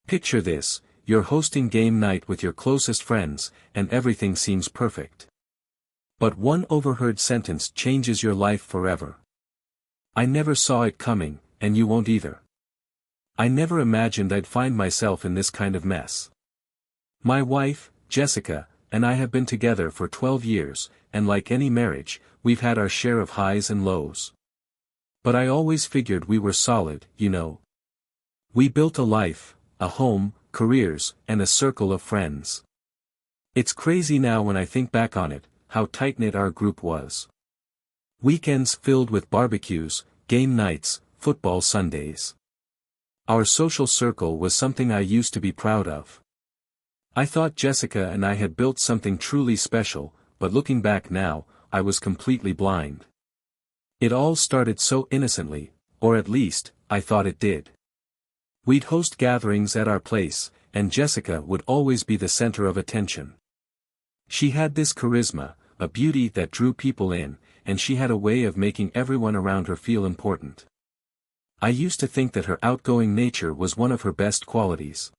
Picture this, you're hosting game night with your closest friends, and everything seems perfect. But one overheard sentence changes your life forever. I never saw it coming, and you won't either. I never imagined I'd find myself in this kind of mess. My wife, Jessica, and I have been together for 12 years, and like any marriage, we've had our share of highs and lows. But I always figured we were solid, you know. We built a life, a home, careers, and a circle of friends. It's crazy now when I think back on it, how tight-knit our group was. Weekends filled with barbecues, game nights, football Sundays. Our social circle was something I used to be proud of. I thought Jessica and I had built something truly special, but looking back now, I was completely blind. It all started so innocently, or at least, I thought it did. We'd host gatherings at our place, and Jessica would always be the center of attention. She had this charisma, a beauty that drew people in, and she had a way of making everyone around her feel important. I used to think that her outgoing nature was one of her best qualities.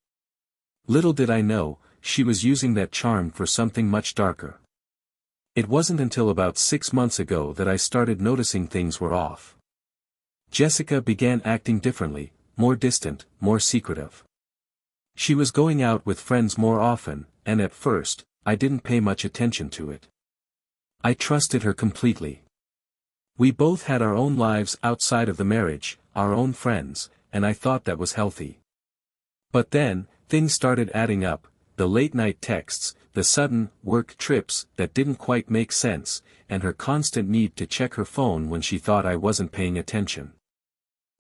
Little did I know, she was using that charm for something much darker. It wasn't until about 6 months ago that I started noticing things were off. Jessica began acting differently, more distant, more secretive. She was going out with friends more often, and at first, I didn't pay much attention to it. I trusted her completely. We both had our own lives outside of the marriage, our own friends, and I thought that was healthy. But then, things started adding up, the late-night texts, the sudden work trips that didn't quite make sense, and her constant need to check her phone when she thought I wasn't paying attention.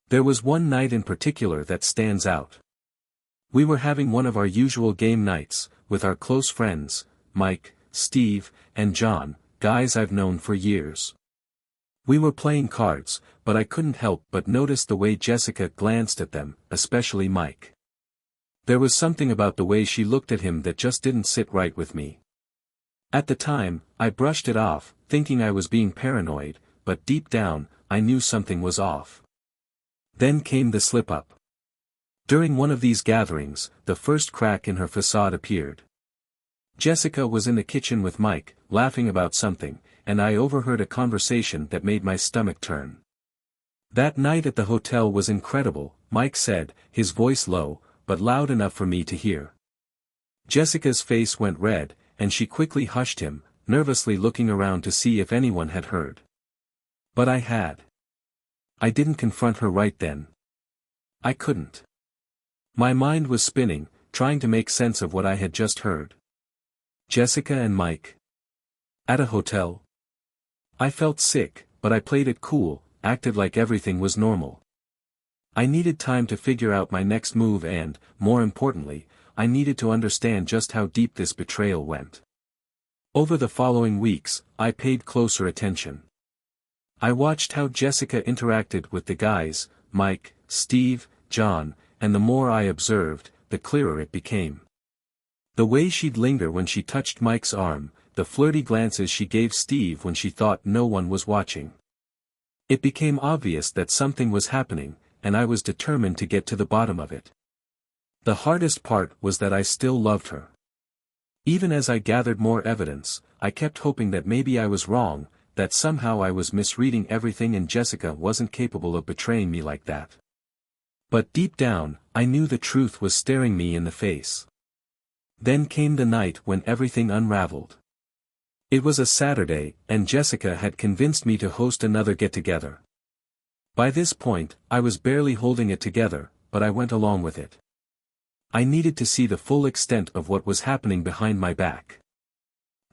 There was one night in particular that stands out. We were having one of our usual game nights, with our close friends, Mike, Steve, and John, guys I've known for years. We were playing cards, but I couldn't help but notice the way Jessica glanced at them, especially Mike. There was something about the way she looked at him that just didn't sit right with me. At the time, I brushed it off, thinking I was being paranoid, but deep down, I knew something was off. Then came the slip-up. During one of these gatherings, the first crack in her facade appeared. Jessica was in the kitchen with Mike, laughing about something, and I overheard a conversation that made my stomach turn. "That night at the hotel was incredible," Mike said, his voice low, but loud enough for me to hear. Jessica's face went red, and she quickly hushed him, nervously looking around to see if anyone had heard. But I had. I didn't confront her right then. I couldn't. My mind was spinning, trying to make sense of what I had just heard. Jessica and Mike. At a hotel. I felt sick, but I played it cool, acted like everything was normal. I needed time to figure out my next move and, more importantly, I needed to understand just how deep this betrayal went. Over the following weeks, I paid closer attention. I watched how Jessica interacted with the guys, Mike, Steve, John, and the more I observed, the clearer it became. The way she'd linger when she touched Mike's arm, the flirty glances she gave Steve when she thought no one was watching. It became obvious that something was happening, and I was determined to get to the bottom of it. The hardest part was that I still loved her. Even as I gathered more evidence, I kept hoping that maybe I was wrong, that somehow I was misreading everything and Jessica wasn't capable of betraying me like that. But deep down, I knew the truth was staring me in the face. Then came the night when everything unraveled. It was a Saturday, and Jessica had convinced me to host another get-together. By this point, I was barely holding it together, but I went along with it. I needed to see the full extent of what was happening behind my back.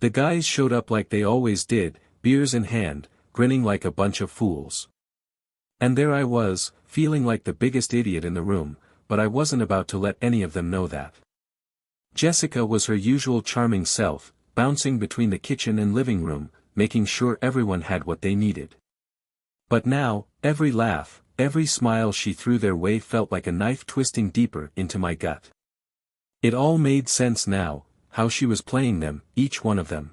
The guys showed up like they always did, beers in hand, grinning like a bunch of fools. And there I was, feeling like the biggest idiot in the room, but I wasn't about to let any of them know that. Jessica was her usual charming self, bouncing between the kitchen and living room, making sure everyone had what they needed. But now, every laugh, every smile she threw their way felt like a knife twisting deeper into my gut. It all made sense now, how she was playing them, each one of them.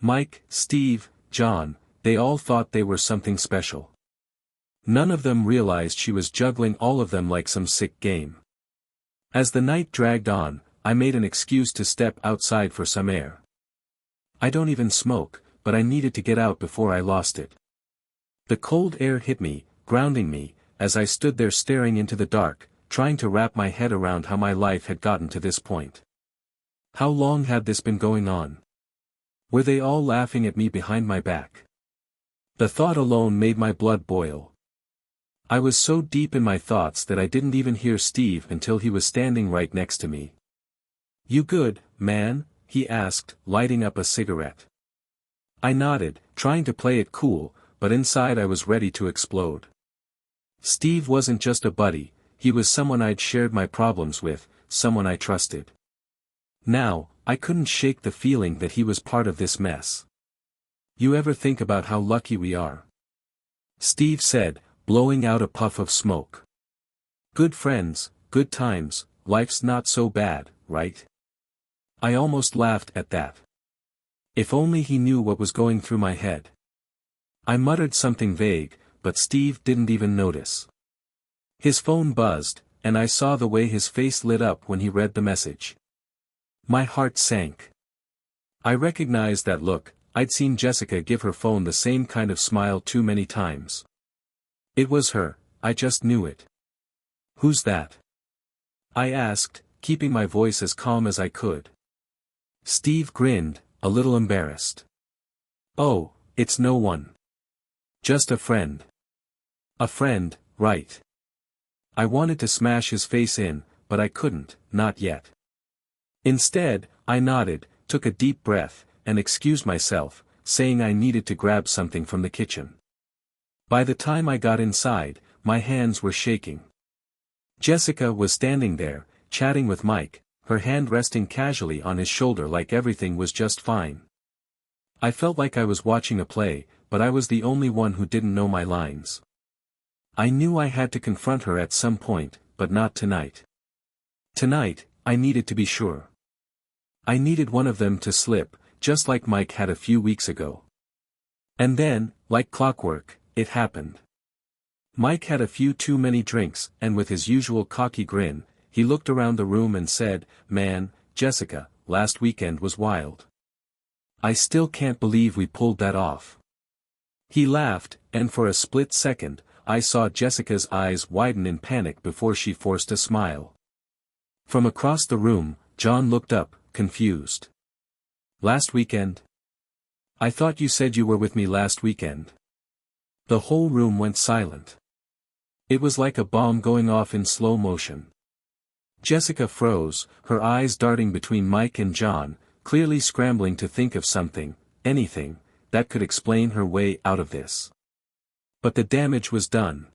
Mike, Steve, John, they all thought they were something special. None of them realized she was juggling all of them like some sick game. As the night dragged on, I made an excuse to step outside for some air. I don't even smoke, but I needed to get out before I lost it. The cold air hit me, grounding me, as I stood there staring into the dark, trying to wrap my head around how my life had gotten to this point. How long had this been going on? Were they all laughing at me behind my back? The thought alone made my blood boil. I was so deep in my thoughts that I didn't even hear Steve until he was standing right next to me. "You good, man?" he asked, lighting up a cigarette. I nodded, trying to play it cool, but inside I was ready to explode. Steve wasn't just a buddy, he was someone I'd shared my problems with, someone I trusted. Now, I couldn't shake the feeling that he was part of this mess. "You ever think about how lucky we are?" Steve said, blowing out a puff of smoke. "Good friends, good times, life's not so bad, right?" I almost laughed at that. If only he knew what was going through my head. I muttered something vague, but Steve didn't even notice. His phone buzzed, and I saw the way his face lit up when he read the message. My heart sank. I recognized that look. I'd seen Jessica give her phone the same kind of smile too many times. It was her, I just knew it. "Who's that?" I asked, keeping my voice as calm as I could. Steve grinned, a little embarrassed. "Oh, it's no one. Just a friend." "A friend, right." I wanted to smash his face in, but I couldn't, not yet. Instead, I nodded, took a deep breath, and excused myself, saying I needed to grab something from the kitchen. By the time I got inside, my hands were shaking. Jessica was standing there, chatting with Mike, her hand resting casually on his shoulder like everything was just fine. I felt like I was watching a play, but I was the only one who didn't know my lines. I knew I had to confront her at some point, but not tonight. Tonight, I needed to be sure. I needed one of them to slip, just like Mike had a few weeks ago. And then, like clockwork, it happened. Mike had a few too many drinks, and with his usual cocky grin, he looked around the room and said, "Man, Jessica, last weekend was wild. I still can't believe we pulled that off." He laughed, and for a split second, I saw Jessica's eyes widen in panic before she forced a smile. From across the room, John looked up, confused. "Last weekend? I thought you said you were with me last weekend." The whole room went silent. It was like a bomb going off in slow motion. Jessica froze, her eyes darting between Mike and John, clearly scrambling to think of something, anything, that could explain her way out of this. But the damage was done.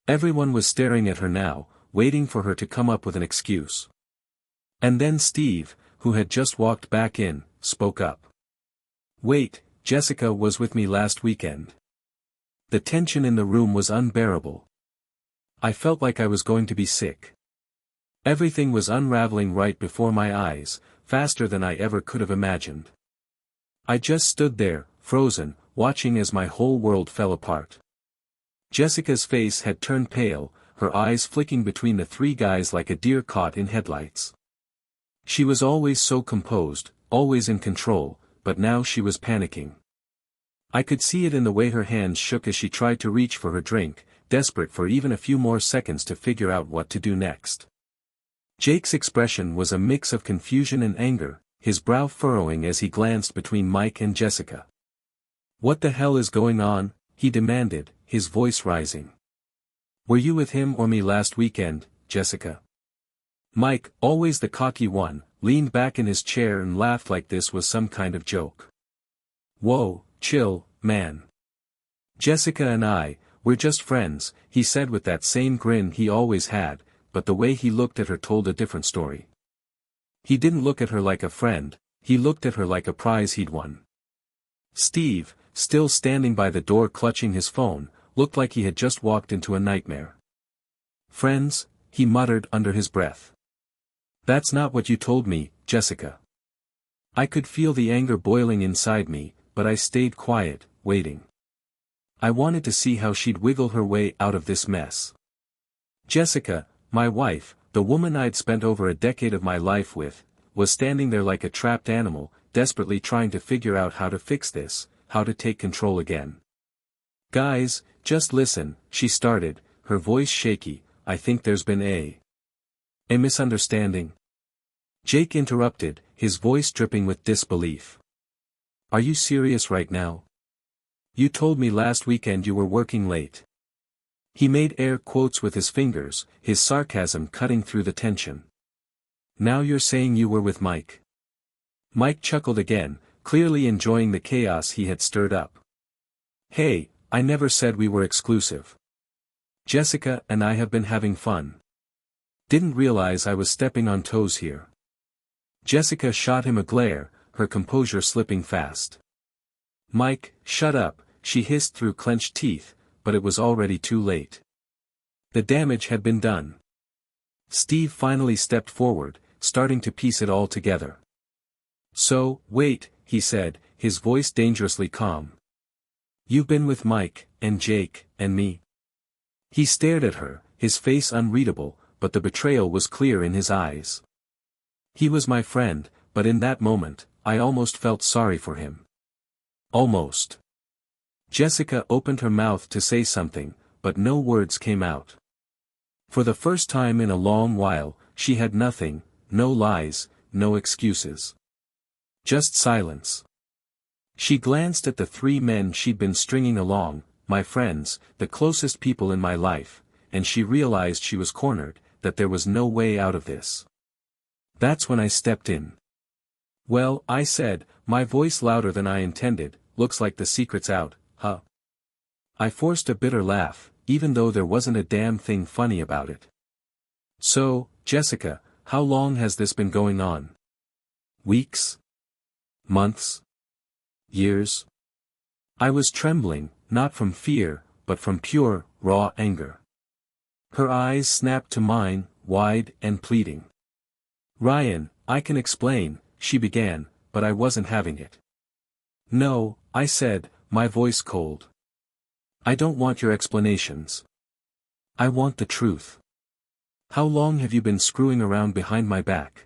Everyone was staring at her now, waiting for her to come up with an excuse. And then Steve, who had just walked back in, spoke up. "Wait, Jessica was with me last weekend." The tension in the room was unbearable. I felt like I was going to be sick. Everything was unraveling right before my eyes, faster than I ever could have imagined. I just stood there, frozen, watching as my whole world fell apart. Jessica's face had turned pale, her eyes flicking between the three guys like a deer caught in headlights. She was always so composed, always in control, but now she was panicking. I could see it in the way her hands shook as she tried to reach for her drink, desperate for even a few more seconds to figure out what to do next. Jake's expression was a mix of confusion and anger, his brow furrowing as he glanced between Mike and Jessica. "What the hell is going on?" he demanded, his voice rising. "Were you with him or me last weekend, Jessica?" Mike, always the cocky one, leaned back in his chair and laughed like this was some kind of joke. "Whoa, chill, man. Jessica and we're just friends," he said with that same grin he always had, but the way he looked at her told a different story. He didn't look at her like a friend, he looked at her like a prize he'd won. Steve, still standing by the door clutching his phone, looked like he had just walked into a nightmare. "Friends?" he muttered under his breath. "That's not what you told me, Jessica." I could feel the anger boiling inside me, but I stayed quiet, waiting. I wanted to see how she'd wiggle her way out of this mess. "Jessica, my wife, The woman I'd spent over a decade of my life with, was standing there like a trapped animal, desperately trying to figure out how to fix this, how to take control again. "Guys, just listen," she started, her voice shaky. "I think there's been a misunderstanding." Jake interrupted, his voice dripping with disbelief. "Are you serious right now? You told me last weekend you were working late." He made air quotes with his fingers, his sarcasm cutting through the tension. "Now you're saying you were with Mike?" Mike chuckled again, clearly enjoying the chaos he had stirred up. "Hey, I never said we were exclusive. Jessica and I have been having fun. Didn't realize I was stepping on toes here." Jessica shot him a glare, her composure slipping fast. "Mike, shut up," she hissed through clenched teeth, but it was already too late. The damage had been done. Steve finally stepped forward, starting to piece it all together. "So, wait," he said, his voice dangerously calm. "You've been with Mike, and Jake, and me?" He stared at her, his face unreadable, but the betrayal was clear in his eyes. He was my friend, but in that moment, I almost felt sorry for him. Almost. Jessica opened her mouth to say something, but no words came out. For the first time in a long while, she had nothing, no lies, no excuses. Just silence. She glanced at the three men she'd been stringing along, my friends, the closest people in my life, and she realized she was cornered, that there was no way out of this. That's when I stepped in. "Well," I said, my voice louder than I intended, "looks like the secret's out, huh?" I forced a bitter laugh, even though there wasn't a damn thing funny about it. "So, Jessica, how long has this been going on? Weeks? Months? Years?" I was trembling, not from fear, but from pure, raw anger. Her eyes snapped to mine, wide and pleading. "Ryan, I can explain," she began, but I wasn't having it. "No," I said, my voice cold. "I don't want your explanations. I want the truth. How long have you been screwing around behind my back?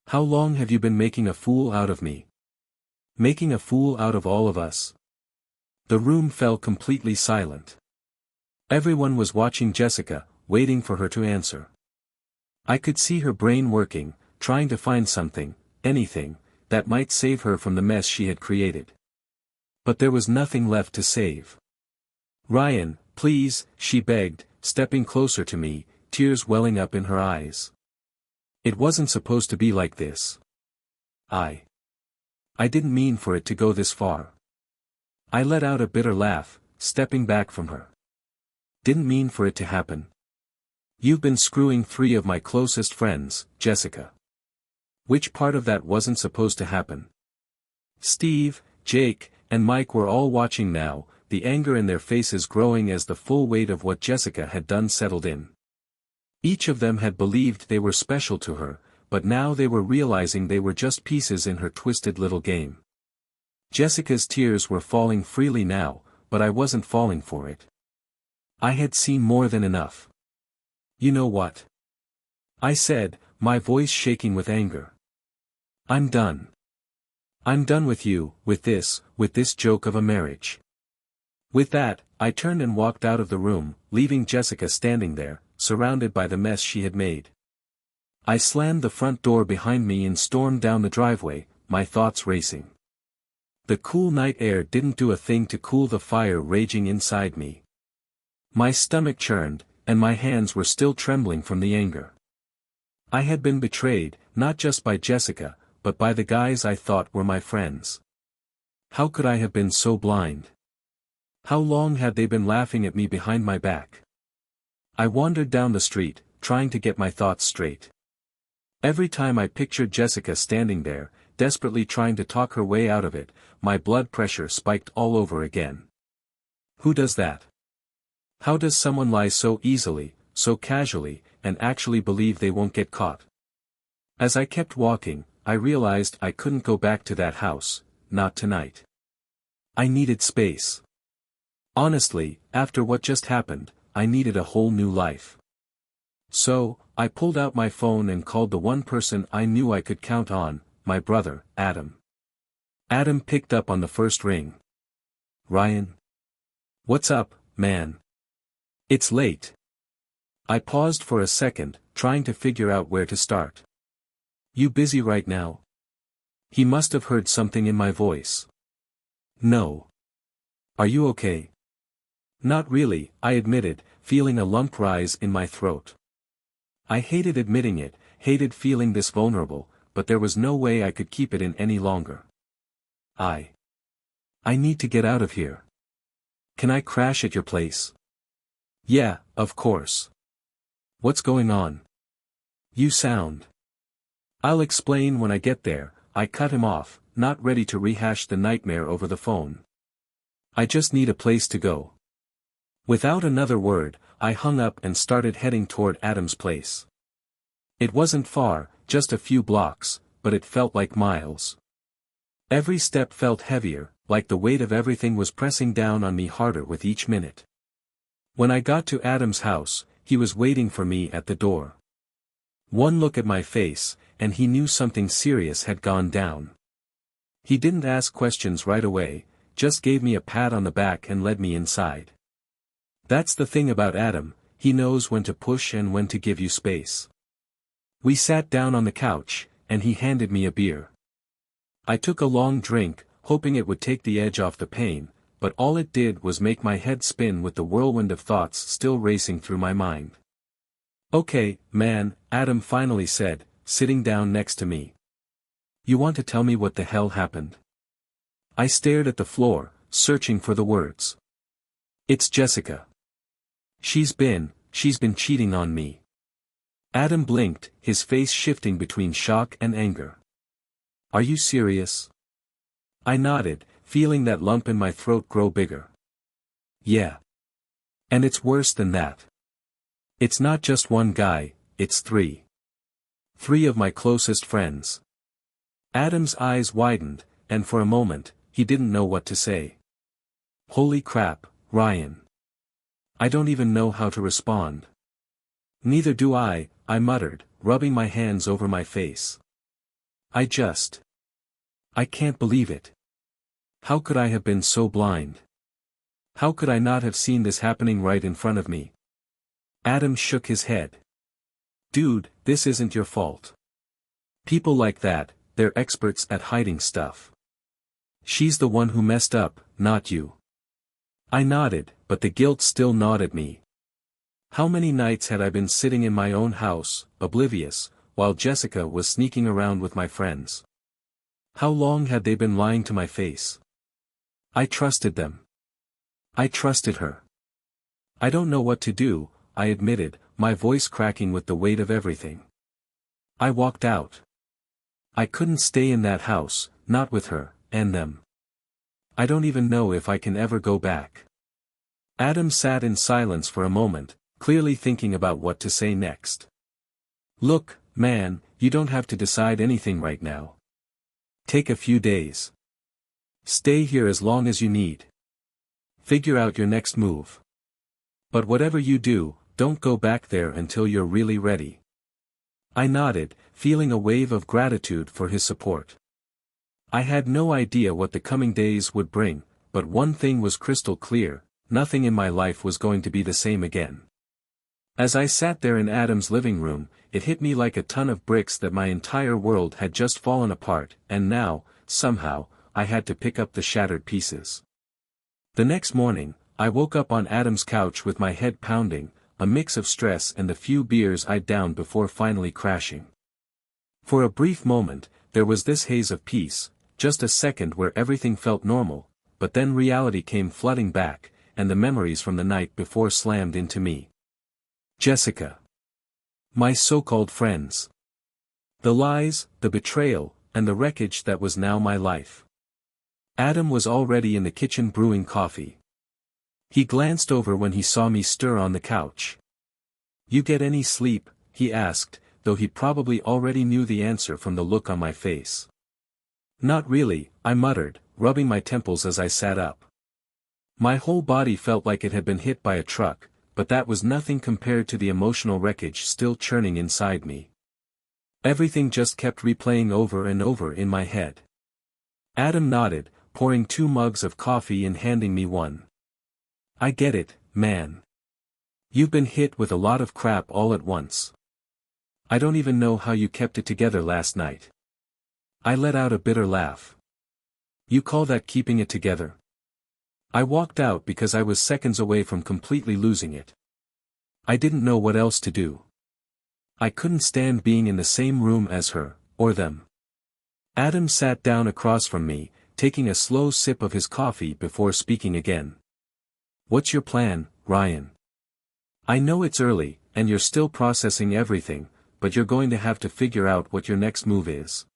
How long have you been making a fool out of me? Making a fool out of all of us?" The room fell completely silent. Everyone was watching Jessica, waiting for her to answer. I could see her brain working, trying to find something, anything, that might save her from the mess she had created. But there was nothing left to save. "Ryan, please," she begged, stepping closer to me, tears welling up in her eyes. "It wasn't supposed to be like this. I didn't mean for it to go this far." I let out a bitter laugh, stepping back from her. "Didn't mean for it to happen? You've been screwing three of my closest friends, Jessica. Which part of that wasn't supposed to happen?" Steve, Jake, and Mike were all watching now, the anger in their faces growing as the full weight of what Jessica had done settled in. Each of them had believed they were special to her, but now they were realizing they were just pieces in her twisted little game. Jessica's tears were falling freely now, but I wasn't falling for it. I had seen more than enough. "You know what?" I said, my voice shaking with anger. "I'm done. I'm done with you, with this joke of a marriage." With that, I turned and walked out of the room, leaving Jessica standing there, surrounded by the mess she had made. I slammed the front door behind me and stormed down the driveway, my thoughts racing. The cool night air didn't do a thing to cool the fire raging inside me. My stomach churned, and my hands were still trembling from the anger. I had been betrayed, not just by Jessica, but by the guys I thought were my friends. How could I have been so blind? How long had they been laughing at me behind my back? I wandered down the street, trying to get my thoughts straight. Every time I pictured Jessica standing there, desperately trying to talk her way out of it, my blood pressure spiked all over again. Who does that? How does someone lie so easily, so casually, and actually believe they won't get caught? As I kept walking, I realized I couldn't go back to that house, not tonight. I needed space. Honestly, after what just happened, I needed a whole new life. So, I pulled out my phone and called the one person I knew I could count on, my brother, Adam. Adam picked up on the first ring. "Ryan? What's up, man? It's late." I paused for a second, trying to figure out where to start. "You busy right now?" He must have heard something in my voice. "No. Are you okay?" "Not really," I admitted, feeling a lump rise in my throat. I hated admitting it, hated feeling this vulnerable, but there was no way I could keep it in any longer. I need to get out of here. Can I crash at your place?" "Yeah, of course. What's going on? You sound—" "I'll explain when I get there," I cut him off, not ready to rehash the nightmare over the phone. "I just need a place to go." Without another word, I hung up and started heading toward Adam's place. It wasn't far, just a few blocks, but it felt like miles. Every step felt heavier, like the weight of everything was pressing down on me harder with each minute. When I got to Adam's house, he was waiting for me at the door. One look at my face, and he knew something serious had gone down. He didn't ask questions right away, just gave me a pat on the back and led me inside. That's the thing about Adam, he knows when to push and when to give you space. We sat down on the couch, and he handed me a beer. I took a long drink, hoping it would take the edge off the pain, but all it did was make my head spin with the whirlwind of thoughts still racing through my mind. "Okay, man," Adam finally said, sitting down next to me. "You want to tell me what the hell happened?" I stared at the floor, searching for the words. "It's Jessica. She's been cheating on me." Adam blinked, his face shifting between shock and anger. "Are you serious?" I nodded, feeling that lump in my throat grow bigger. "Yeah. And it's worse than that. It's not just one guy, it's three. 3 of my closest friends." Adam's eyes widened, and for a moment, he didn't know what to say. "Holy crap, Ryan. I don't even know how to respond." "Neither do I," I muttered, rubbing my hands over my face. I can't believe it. How could I have been so blind? How could I not have seen this happening right in front of me?" Adam shook his head. "Dude, this isn't your fault. People like that, they're experts at hiding stuff. She's the one who messed up, not you." I nodded, but the guilt still gnawed at me. How many nights had I been sitting in my own house, oblivious, while Jessica was sneaking around with my friends? How long had they been lying to my face? I trusted them. I trusted her. "I don't know what to do," I admitted, my voice cracking with the weight of everything. I walked out. I couldn't stay in that house, not with her, and them. I don't even know if I can ever go back. Adam sat in silence for a moment, clearly thinking about what to say next. "Look, man, you don't have to decide anything right now. Take a few days. Stay here as long as you need. Figure out your next move. But whatever you do, don't go back there until you're really ready." I nodded, feeling a wave of gratitude for his support. I had no idea what the coming days would bring, but one thing was crystal clear: nothing in my life was going to be the same again. As I sat there in Adam's living room, it hit me like a ton of bricks that my entire world had just fallen apart, and now, somehow, I had to pick up the shattered pieces. The next morning, I woke up on Adam's couch with my head pounding, a mix of stress and the few beers I'd downed before finally crashing. For a brief moment, there was this haze of peace, just a second where everything felt normal, but then reality came flooding back, and the memories from the night before slammed into me. Jessica. My so-called friends. The lies, the betrayal, and the wreckage that was now my life. Adam was already in the kitchen brewing coffee. He glanced over when he saw me stir on the couch. "You get any sleep?" he asked, though he probably already knew the answer from the look on my face. "Not really," I muttered, rubbing my temples as I sat up. My whole body felt like it had been hit by a truck, but that was nothing compared to the emotional wreckage still churning inside me. Everything just kept replaying over and over in my head. Adam nodded, pouring 2 mugs of coffee and handing me one. I get it, man. You've been hit with a lot of crap all at once. I don't even know how you kept it together last night. I let out a bitter laugh. You call that keeping it together? I walked out because I was seconds away from completely losing it. I didn't know what else to do. I couldn't stand being in the same room as her, or them. Adam sat down across from me, taking a slow sip of his coffee before speaking again. What's your plan, Ryan? I know it's early, and you're still processing everything, but you're going to have to figure out what your next move is.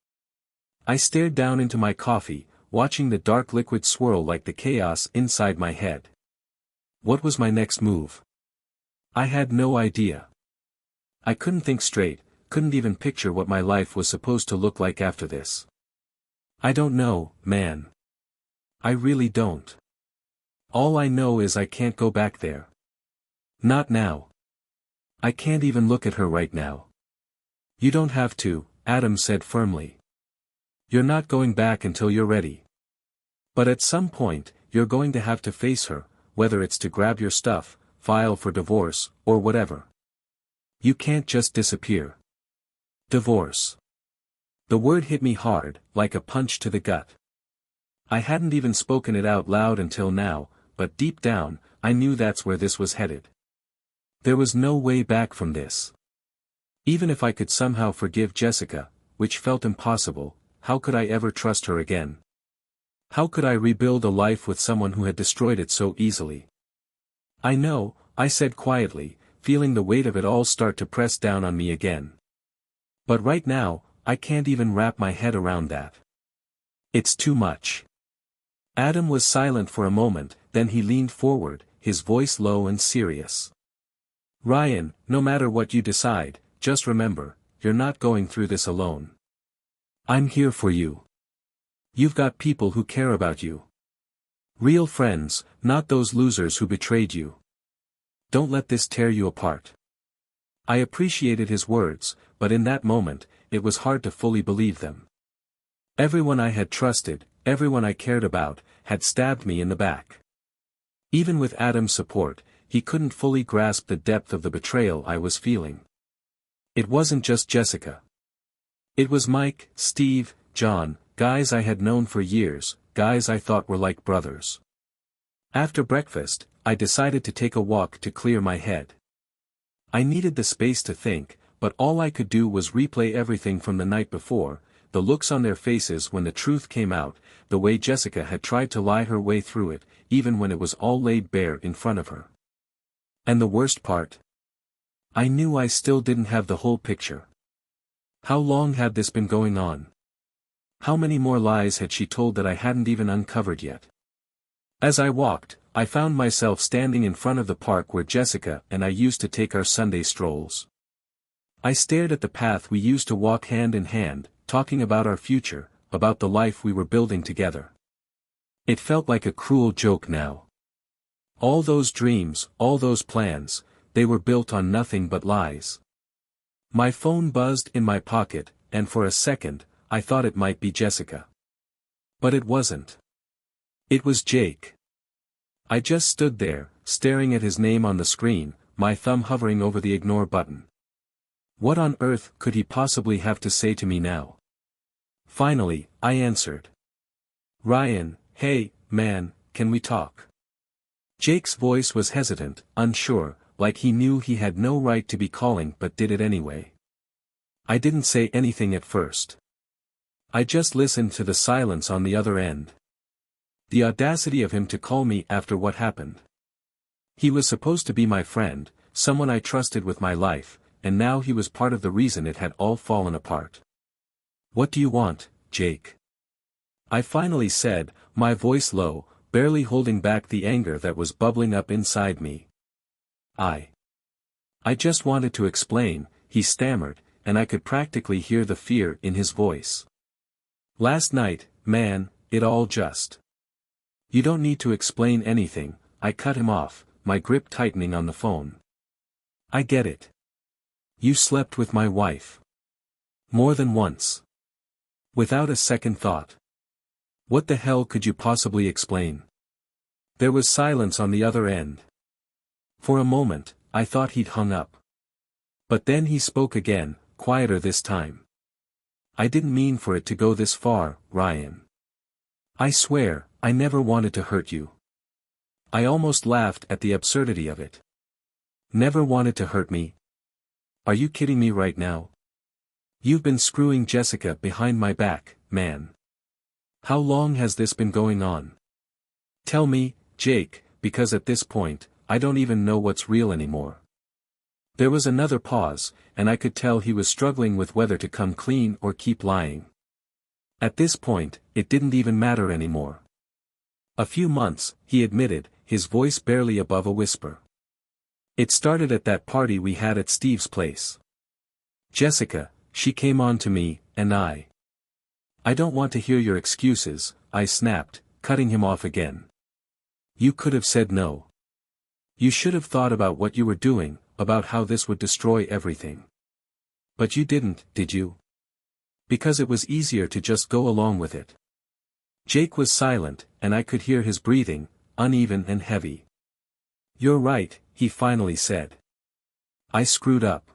I stared down into my coffee, watching the dark liquid swirl like the chaos inside my head. What was my next move? I had no idea. I couldn't think straight, couldn't even picture what my life was supposed to look like after this. I don't know, man. I really don't. All I know is I can't go back there. Not now. I can't even look at her right now. You don't have to, Adam said firmly. You're not going back until you're ready. But at some point, you're going to have to face her, whether it's to grab your stuff, file for divorce, or whatever. You can't just disappear. Divorce. The word hit me hard, like a punch to the gut. I hadn't even spoken it out loud until now, but deep down, I knew that's where this was headed. There was no way back from this. Even if I could somehow forgive Jessica, which felt impossible, how could I ever trust her again? How could I rebuild a life with someone who had destroyed it so easily? I know, I said quietly, feeling the weight of it all start to press down on me again. But right now, I can't even wrap my head around that. It's too much. Adam was silent for a moment, then he leaned forward, his voice low and serious. Ryan, no matter what you decide, just remember, you're not going through this alone. I'm here for you. You've got people who care about you. Real friends, not those losers who betrayed you. Don't let this tear you apart. I appreciated his words, but in that moment, it was hard to fully believe them. Everyone I had trusted, everyone I cared about, had stabbed me in the back. Even with Adam's support, he couldn't fully grasp the depth of the betrayal I was feeling. It wasn't just Jessica. It was Mike, Steve, John, guys I had known for years, guys I thought were like brothers. After breakfast, I decided to take a walk to clear my head. I needed the space to think, but all I could do was replay everything from the night before, the looks on their faces when the truth came out, the way Jessica had tried to lie her way through it, even when it was all laid bare in front of her. And the worst part? I knew I still didn't have the whole picture. How long had this been going on? How many more lies had she told that I hadn't even uncovered yet? As I walked, I found myself standing in front of the park where Jessica and I used to take our Sunday strolls. I stared at the path we used to walk hand in hand, talking about our future, about the life we were building together. It felt like a cruel joke now. All those dreams, all those plans, they were built on nothing but lies. My phone buzzed in my pocket, and for a second, I thought it might be Jessica. But it wasn't. It was Jake. I just stood there, staring at his name on the screen, my thumb hovering over the ignore button. What on earth could he possibly have to say to me now? Finally, I answered. Ryan, hey, man, can we talk? Jake's voice was hesitant, unsure, like he knew he had no right to be calling but did it anyway. I didn't say anything at first. I just listened to the silence on the other end. The audacity of him to call me after what happened. He was supposed to be my friend, someone I trusted with my life, and now he was part of the reason it had all fallen apart. What do you want, Jake? I finally said, my voice low, barely holding back the anger that was bubbling up inside me. I just wanted to explain, he stammered, and I could practically hear the fear in his voice. Last night, man, it all just. You don't need to explain anything, I cut him off, my grip tightening on the phone. I get it. You slept with my wife. More than once. Without a second thought. What the hell could you possibly explain? There was silence on the other end. For a moment, I thought he'd hung up. But then he spoke again, quieter this time. I didn't mean for it to go this far, Ryan. I swear, I never wanted to hurt you. I almost laughed at the absurdity of it. Never wanted to hurt me? Are you kidding me right now? You've been screwing Jessica behind my back, man. How long has this been going on? Tell me, Jake, because at this point, I don't even know what's real anymore. There was another pause, and I could tell he was struggling with whether to come clean or keep lying. At this point, it didn't even matter anymore. A few months, he admitted, his voice barely above a whisper. It started at that party we had at Steve's place. Jessica, she came on to me, and I don't want to hear your excuses, I snapped, cutting him off again. You could have said no. You should have thought about what you were doing, about how this would destroy everything. But you didn't, did you? Because it was easier to just go along with it. Jake was silent, and I could hear his breathing, uneven and heavy. You're right, he finally said. I screwed up.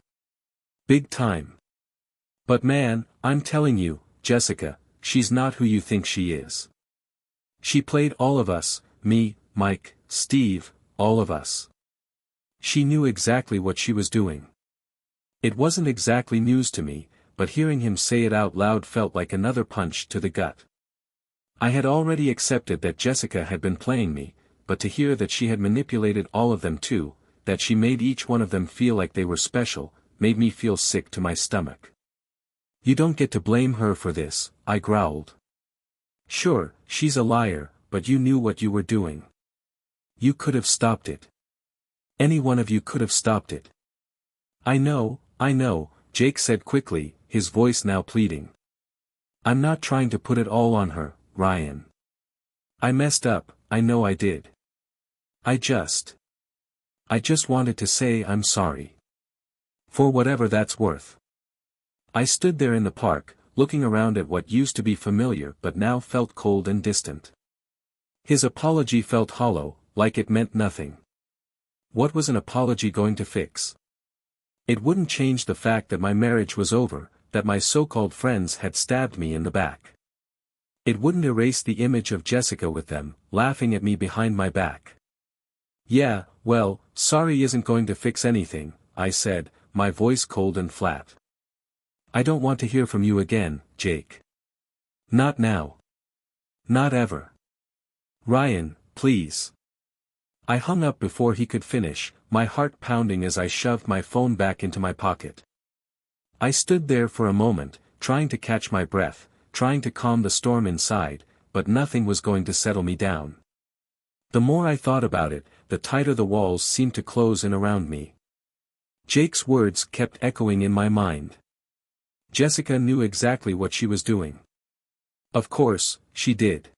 Big time. But man, I'm telling you, Jessica, she's not who you think she is. She played all of us, me, Mike, Steve, all of us. She knew exactly what she was doing. It wasn't exactly news to me, but hearing him say it out loud felt like another punch to the gut. I had already accepted that Jessica had been playing me, but to hear that she had manipulated all of them too, that she made each one of them feel like they were special, made me feel sick to my stomach. You don't get to blame her for this, I growled. Sure, she's a liar, but you knew what you were doing. You could have stopped it. Any one of you could have stopped it. I know, Jake said quickly, his voice now pleading. I'm not trying to put it all on her, Ryan. I messed up, I know I did. I just wanted to say I'm sorry. For whatever that's worth. I stood there in the park, looking around at what used to be familiar but now felt cold and distant. His apology felt hollow, like it meant nothing. What was an apology going to fix? It wouldn't change the fact that my marriage was over, that my so-called friends had stabbed me in the back. It wouldn't erase the image of Jessica with them, laughing at me behind my back. Yeah, well, sorry isn't going to fix anything, I said, my voice cold and flat. I don't want to hear from you again, Jake. Not now. Not ever. Ryan, please. I hung up before he could finish, my heart pounding as I shoved my phone back into my pocket. I stood there for a moment, trying to catch my breath, trying to calm the storm inside, but nothing was going to settle me down. The more I thought about it, the tighter the walls seemed to close in around me. Jake's words kept echoing in my mind. Jessica knew exactly what she was doing. Of course, she did.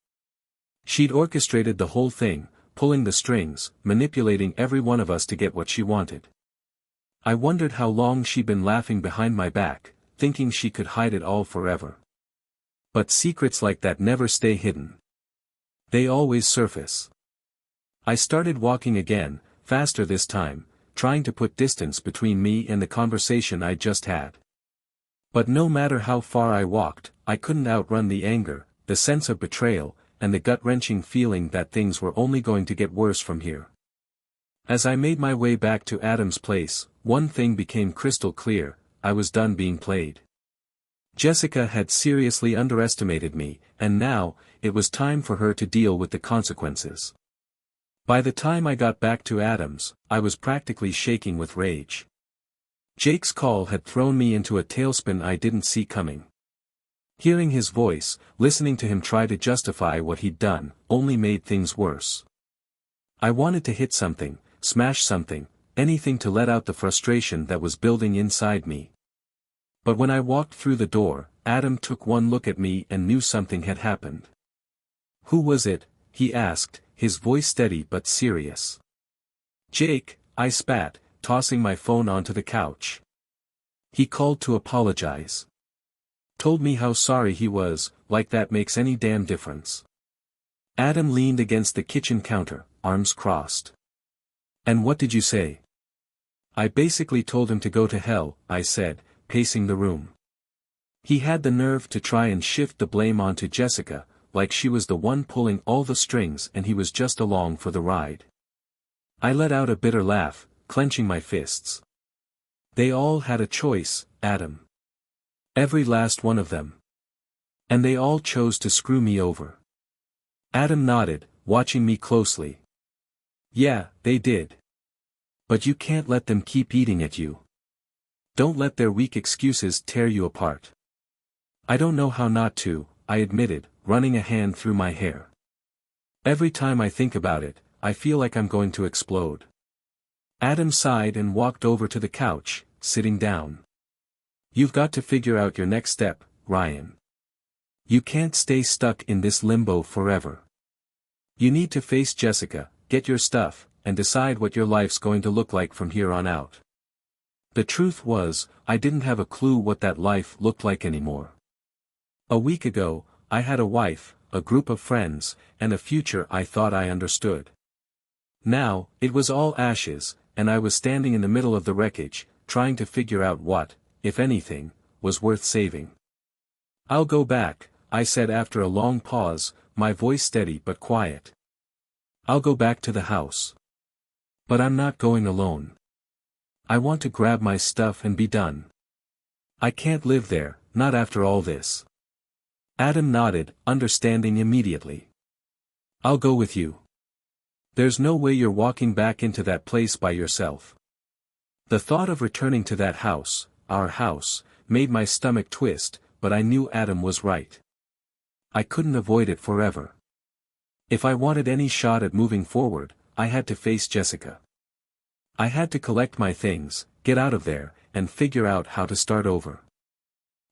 She'd orchestrated the whole thing, pulling the strings, manipulating every one of us to get what she wanted. I wondered how long she'd been laughing behind my back, thinking she could hide it all forever. But secrets like that never stay hidden. They always surface. I started walking again, faster this time, trying to put distance between me and the conversation I'd just had. But no matter how far I walked, I couldn't outrun the anger, the sense of betrayal, and the gut-wrenching feeling that things were only going to get worse from here. As I made my way back to Adam's place, one thing became crystal clear, I was done being played. Jessica had seriously underestimated me, and now, it was time for her to deal with the consequences. By the time I got back to Adam's, I was practically shaking with rage. Jake's call had thrown me into a tailspin I didn't see coming. Hearing his voice, listening to him try to justify what he'd done, only made things worse. I wanted to hit something, smash something, anything to let out the frustration that was building inside me. But when I walked through the door, Adam took one look at me and knew something had happened. Who was it? He asked, his voice steady but serious. Jake, I spat, tossing my phone onto the couch. He called to apologize. Told me how sorry he was, like that makes any damn difference. Adam leaned against the kitchen counter, arms crossed. And what did you say? I basically told him to go to hell, I said, pacing the room. He had the nerve to try and shift the blame onto Jessica, like she was the one pulling all the strings and he was just along for the ride. I let out a bitter laugh, clenching my fists. They all had a choice, Adam. Every last one of them. And they all chose to screw me over. Adam nodded, watching me closely. Yeah, they did. But you can't let them keep eating at you. Don't let their weak excuses tear you apart. I don't know how not to, I admitted, running a hand through my hair. Every time I think about it, I feel like I'm going to explode. Adam sighed and walked over to the couch, sitting down. You've got to figure out your next step, Ryan. You can't stay stuck in this limbo forever. You need to face Jessica, get your stuff, and decide what your life's going to look like from here on out. The truth was, I didn't have a clue what that life looked like anymore. A week ago, I had a wife, a group of friends, and a future I thought I understood. Now, it was all ashes, and I was standing in the middle of the wreckage, trying to figure out what, if anything, was worth saving. I'll go back, I said after a long pause, my voice steady but quiet. I'll go back to the house. But I'm not going alone. I want to grab my stuff and be done. I can't live there, not after all this. Adam nodded, understanding immediately. I'll go with you. There's no way you're walking back into that place by yourself. The thought of returning to that house, our house, made my stomach twist, but I knew Adam was right. I couldn't avoid it forever. If I wanted any shot at moving forward, I had to face Jessica. I had to collect my things, get out of there, and figure out how to start over.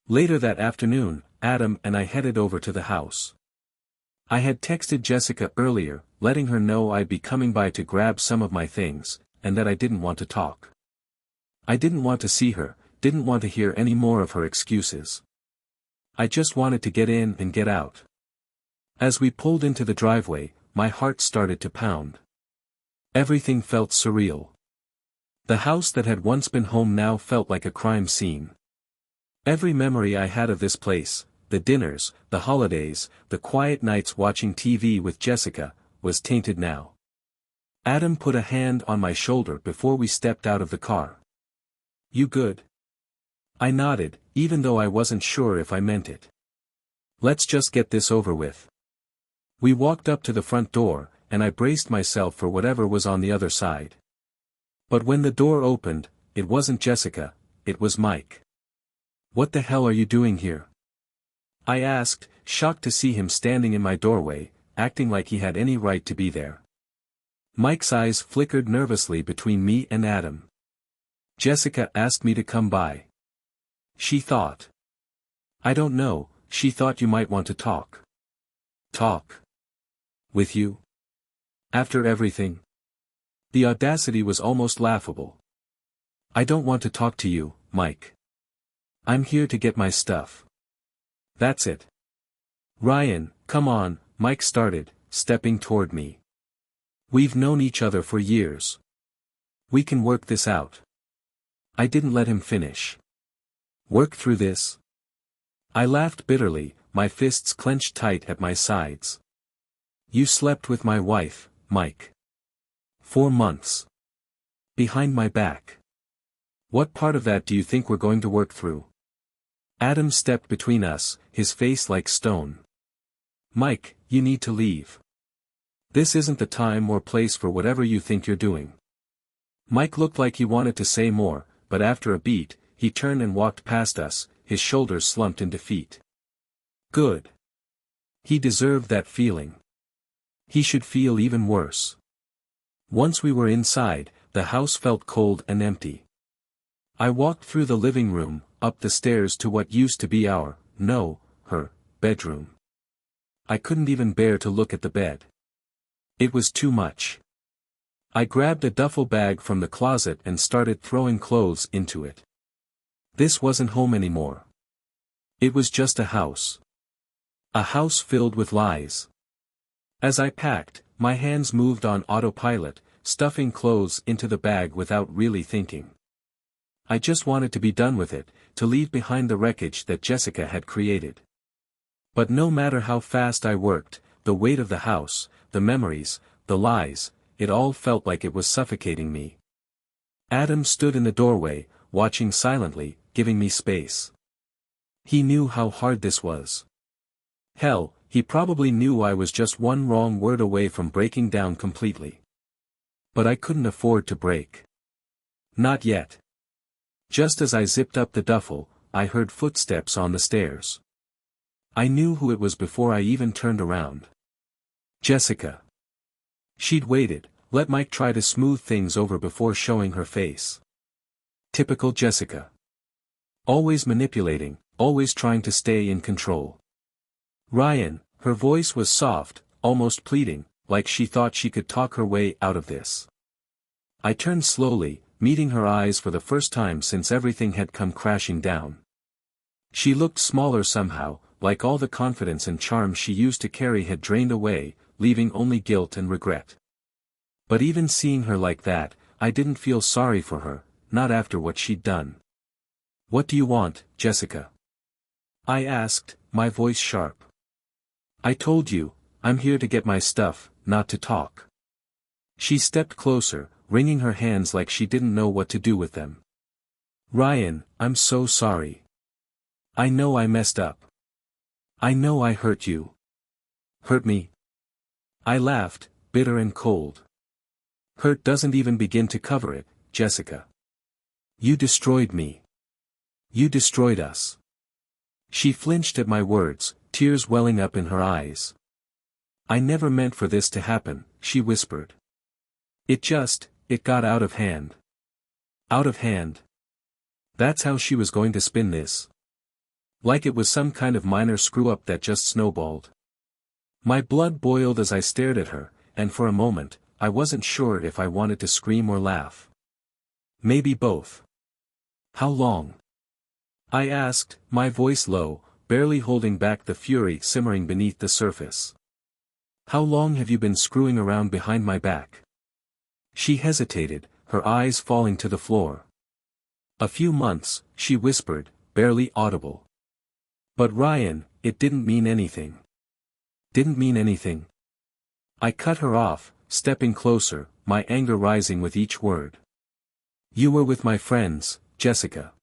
Later that afternoon, Adam and I headed over to the house. I had texted Jessica earlier, letting her know I'd be coming by to grab some of my things, and that I didn't want to talk. I didn't want to see her, didn't want to hear any more of her excuses. I just wanted to get in and get out. As we pulled into the driveway, my heart started to pound. Everything felt surreal. The house that had once been home now felt like a crime scene. Every memory I had of this place, the dinners, the holidays, the quiet nights watching TV with Jessica, was tainted now. Adam put a hand on my shoulder before we stepped out of the car. You good? I nodded, even though I wasn't sure if I meant it. Let's just get this over with. We walked up to the front door, and I braced myself for whatever was on the other side. But when the door opened, it wasn't Jessica, it was Mike. What the hell are you doing here? I asked, shocked to see him standing in my doorway, acting like he had any right to be there. Mike's eyes flickered nervously between me and Adam. Jessica asked me to come by. She thought. I don't know, she thought you might want to talk. Talk? With you? After everything? The audacity was almost laughable. I don't want to talk to you, Mike. I'm here to get my stuff. That's it. Ryan, come on, Mike started, stepping toward me. We've known each other for years. We can work this out. I didn't let him finish. Work through this? I laughed bitterly, my fists clenched tight at my sides. You slept with my wife, Mike. 4 months. Behind my back. What part of that do you think we're going to work through? Adam stepped between us, his face like stone. Mike, you need to leave. This isn't the time or place for whatever you think you're doing. Mike looked like he wanted to say more, but after a beat, he turned and walked past us, his shoulders slumped in defeat. Good. He deserved that feeling. He should feel even worse. Once we were inside, the house felt cold and empty. I walked through the living room, up the stairs to what used to be her bedroom. I couldn't even bear to look at the bed. It was too much. I grabbed a duffel bag from the closet and started throwing clothes into it. This wasn't home anymore. It was just a house. A house filled with lies. As I packed, my hands moved on autopilot, stuffing clothes into the bag without really thinking. I just wanted to be done with it, to leave behind the wreckage that Jessica had created. But no matter how fast I worked, the weight of the house, the memories, the lies, it all felt like it was suffocating me. Adam stood in the doorway, watching silently, giving me space. He knew how hard this was. Hell, he probably knew I was just one wrong word away from breaking down completely. But I couldn't afford to break. Not yet. Just as I zipped up the duffel, I heard footsteps on the stairs. I knew who it was before I even turned around. Jessica. She'd waited, let Mike try to smooth things over before showing her face. Typical Jessica. Always manipulating, always trying to stay in control. Ryan, her voice was soft, almost pleading, like she thought she could talk her way out of this. I turned slowly, meeting her eyes for the first time since everything had come crashing down. She looked smaller somehow, like all the confidence and charm she used to carry had drained away, leaving only guilt and regret. But even seeing her like that, I didn't feel sorry for her, not after what she'd done. "What do you want, Jessica?" I asked, my voice sharp. "I told you, I'm here to get my stuff, not to talk." She stepped closer, wringing her hands like she didn't know what to do with them. "Ryan, I'm so sorry. I know I messed up. I know I hurt you." "Hurt me?" I laughed, bitter and cold. "Hurt doesn't even begin to cover it, Jessica. You destroyed me. You destroyed us." She flinched at my words, tears welling up in her eyes. "I never meant for this to happen," she whispered. It got out of hand." Out of hand. That's how she was going to spin this. Like it was some kind of minor screw-up that just snowballed. My blood boiled as I stared at her, and for a moment, I wasn't sure if I wanted to scream or laugh. Maybe both. "How long?" I asked, my voice low, barely holding back the fury simmering beneath the surface. "How long have you been screwing around behind my back?" She hesitated, her eyes falling to the floor. "A few months," she whispered, barely audible. "But Ryan, it didn't mean anything." "Didn't mean anything?" I cut her off, stepping closer, my anger rising with each word. "You were with my friends, Jessica.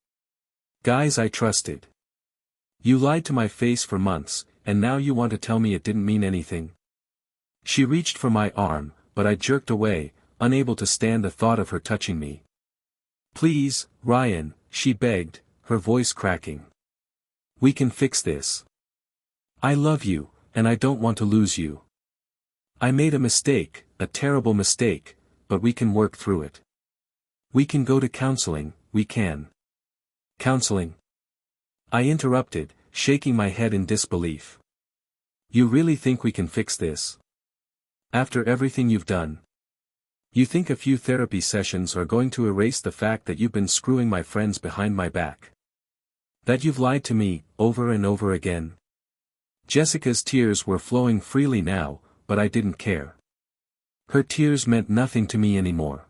Guys I trusted. You lied to my face for months, and now you want to tell me it didn't mean anything?" She reached for my arm, but I jerked away, unable to stand the thought of her touching me. "Please, Ryan," she begged, her voice cracking. "We can fix this. I love you, and I don't want to lose you. I made a mistake, a terrible mistake, but we can work through it. We can go to counseling, we can." "Counseling?" I interrupted, shaking my head in disbelief. "You really think we can fix this? After everything you've done? You think a few therapy sessions are going to erase the fact that you've been screwing my friends behind my back? That you've lied to me, over and over again?" Jessica's tears were flowing freely now, but I didn't care. Her tears meant nothing to me anymore.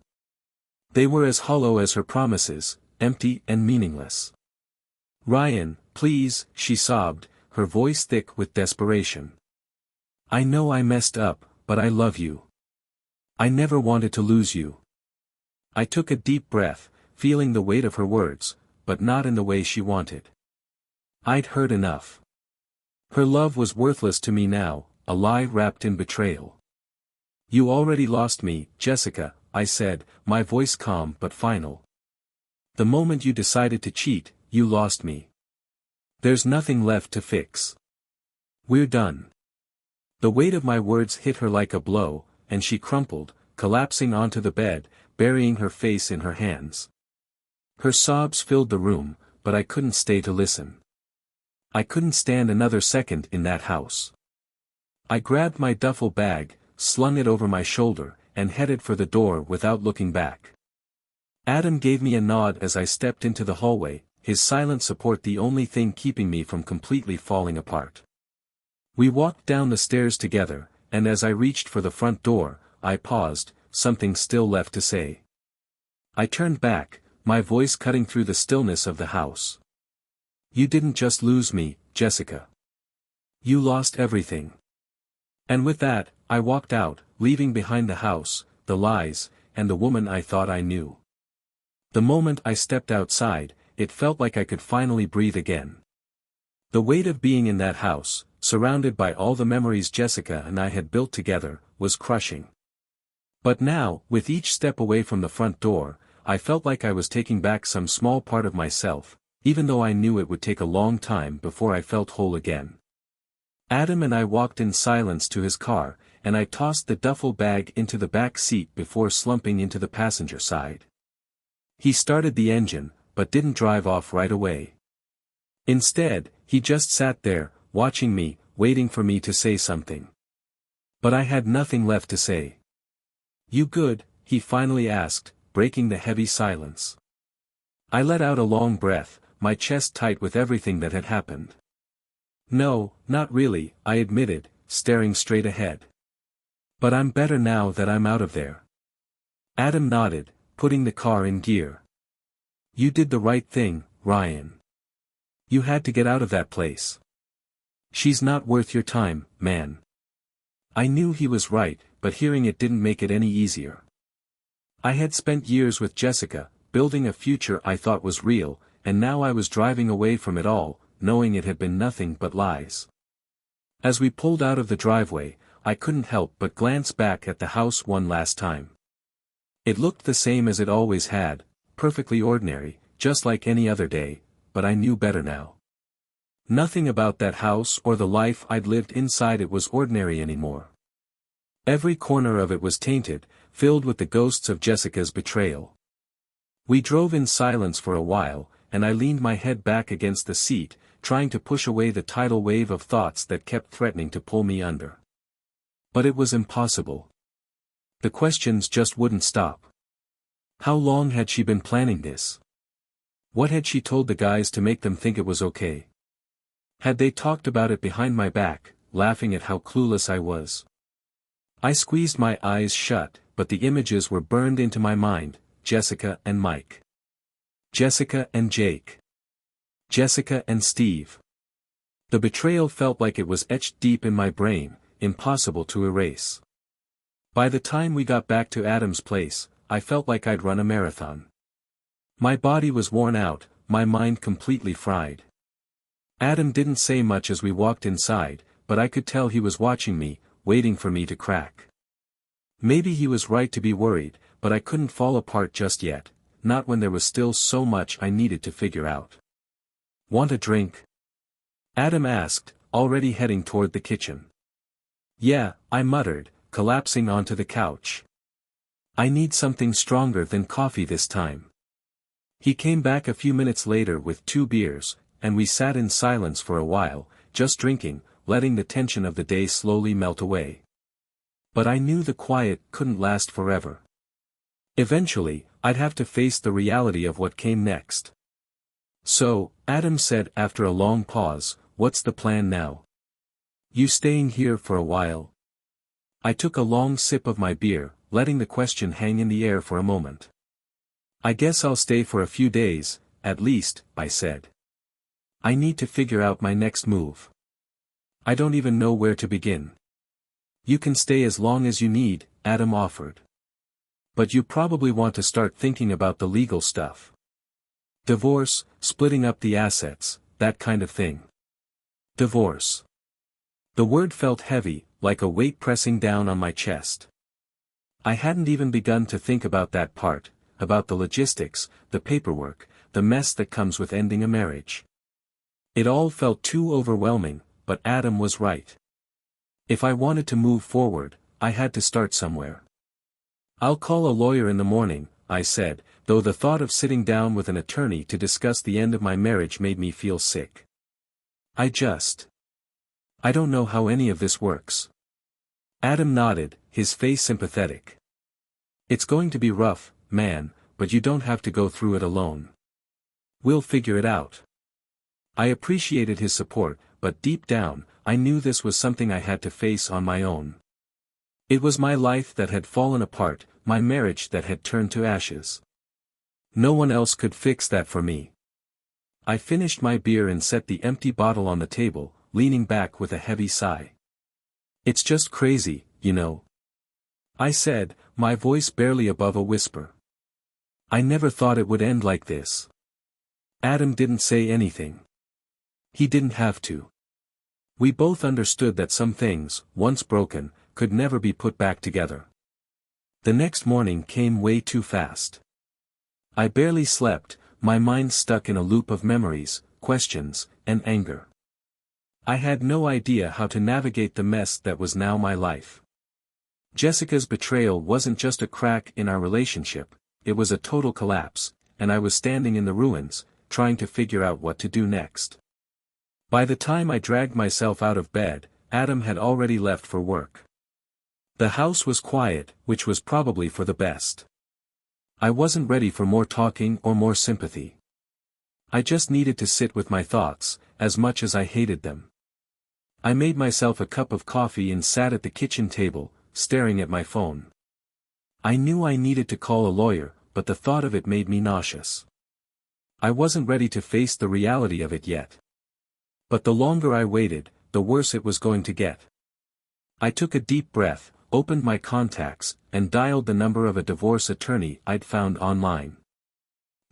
They were as hollow as her promises, empty and meaningless. "Ryan, please," she sobbed, her voice thick with desperation. "I know I messed up, but I love you. I never wanted to lose you." I took a deep breath, feeling the weight of her words, but not in the way she wanted. I'd heard enough. Her love was worthless to me now, a lie wrapped in betrayal. "You already lost me, Jessica," I said, my voice calm but final. "The moment you decided to cheat, you lost me. There's nothing left to fix. We're done." The weight of my words hit her like a blow, and she crumpled, collapsing onto the bed, burying her face in her hands. Her sobs filled the room, but I couldn't stay to listen. I couldn't stand another second in that house. I grabbed my duffel bag, slung it over my shoulder, and headed for the door without looking back. Adam gave me a nod as I stepped into the hallway, his silent support the only thing keeping me from completely falling apart. We walked down the stairs together, and as I reached for the front door, I paused, something still left to say. I turned back, my voice cutting through the stillness of the house. You didn't just lose me, Jessica. You lost everything. And with that, I walked out, leaving behind the house, the lies, and the woman I thought I knew. The moment I stepped outside, it felt like I could finally breathe again. The weight of being in that house, surrounded by all the memories Jessica and I had built together, was crushing. But now, with each step away from the front door, I felt like I was taking back some small part of myself, even though I knew it would take a long time before I felt whole again. Adam and I walked in silence to his car, and I tossed the duffel bag into the back seat before slumping into the passenger side. He started the engine, but didn't drive off right away. Instead, he just sat there, watching me, waiting for me to say something. But I had nothing left to say. You good? He finally asked, breaking the heavy silence. I let out a long breath, my chest tight with everything that had happened. No, not really, I admitted, staring straight ahead. But I'm better now that I'm out of there. Adam nodded, putting the car in gear. You did the right thing, Ryan. You had to get out of that place. She's not worth your time, man. I knew he was right, but hearing it didn't make it any easier. I had spent years with Jessica, building a future I thought was real, and now I was driving away from it all, knowing it had been nothing but lies. As we pulled out of the driveway, I couldn't help but glance back at the house one last time. It looked the same as it always had, perfectly ordinary, just like any other day, but I knew better now. Nothing about that house or the life I'd lived inside it was ordinary anymore. Every corner of it was tainted, filled with the ghosts of Jessica's betrayal. We drove in silence for a while, and I leaned my head back against the seat, trying to push away the tidal wave of thoughts that kept threatening to pull me under. But it was impossible. The questions just wouldn't stop. How long had she been planning this? What had she told the guys to make them think it was okay? Had they talked about it behind my back, laughing at how clueless I was? I squeezed my eyes shut, but the images were burned into my mind, Jessica and Mike. Jessica and Jake. Jessica and Steve. The betrayal felt like it was etched deep in my brain, impossible to erase. By the time we got back to Adam's place, I felt like I'd run a marathon. My body was worn out, my mind completely fried. Adam didn't say much as we walked inside, but I could tell he was watching me, waiting for me to crack. Maybe he was right to be worried, but I couldn't fall apart just yet, not when there was still so much I needed to figure out. Want a drink? Adam asked, already heading toward the kitchen. Yeah, I muttered, collapsing onto the couch. I need something stronger than coffee this time. He came back a few minutes later with 2 beers, and we sat in silence for a while, just drinking, letting the tension of the day slowly melt away. But I knew the quiet couldn't last forever. Eventually, I'd have to face the reality of what came next. So, Adam said after a long pause, what's the plan now? You staying here for a while? I took a long sip of my beer, letting the question hang in the air for a moment. I guess I'll stay for a few days, at least, I said. I need to figure out my next move. I don't even know where to begin. You can stay as long as you need, Adam offered. But you probably want to start thinking about the legal stuff. Divorce, splitting up the assets, that kind of thing. Divorce. The word felt heavy, like a weight pressing down on my chest. I hadn't even begun to think about that part, about the logistics, the paperwork, the mess that comes with ending a marriage. It all felt too overwhelming, but Adam was right. If I wanted to move forward, I had to start somewhere. I'll call a lawyer in the morning, I said, though the thought of sitting down with an attorney to discuss the end of my marriage made me feel sick. I don't know how any of this works. Adam nodded, his face sympathetic. It's going to be rough, man, but you don't have to go through it alone. We'll figure it out. I appreciated his support, but deep down, I knew this was something I had to face on my own. It was my life that had fallen apart, my marriage that had turned to ashes. No one else could fix that for me. I finished my beer and set the empty bottle on the table, leaning back with a heavy sigh. It's just crazy, you know. I said, my voice barely above a whisper. I never thought it would end like this. Adam didn't say anything. He didn't have to. We both understood that some things, once broken, could never be put back together. The next morning came way too fast. I barely slept, my mind stuck in a loop of memories, questions, and anger. I had no idea how to navigate the mess that was now my life. Jessica's betrayal wasn't just a crack in our relationship, it was a total collapse, and I was standing in the ruins, trying to figure out what to do next. By the time I dragged myself out of bed, Adam had already left for work. The house was quiet, which was probably for the best. I wasn't ready for more talking or more sympathy. I just needed to sit with my thoughts, as much as I hated them. I made myself a cup of coffee and sat at the kitchen table, staring at my phone. I knew I needed to call a lawyer, but the thought of it made me nauseous. I wasn't ready to face the reality of it yet. But the longer I waited, the worse it was going to get. I took a deep breath, opened my contacts, and dialed the number of a divorce attorney I'd found online.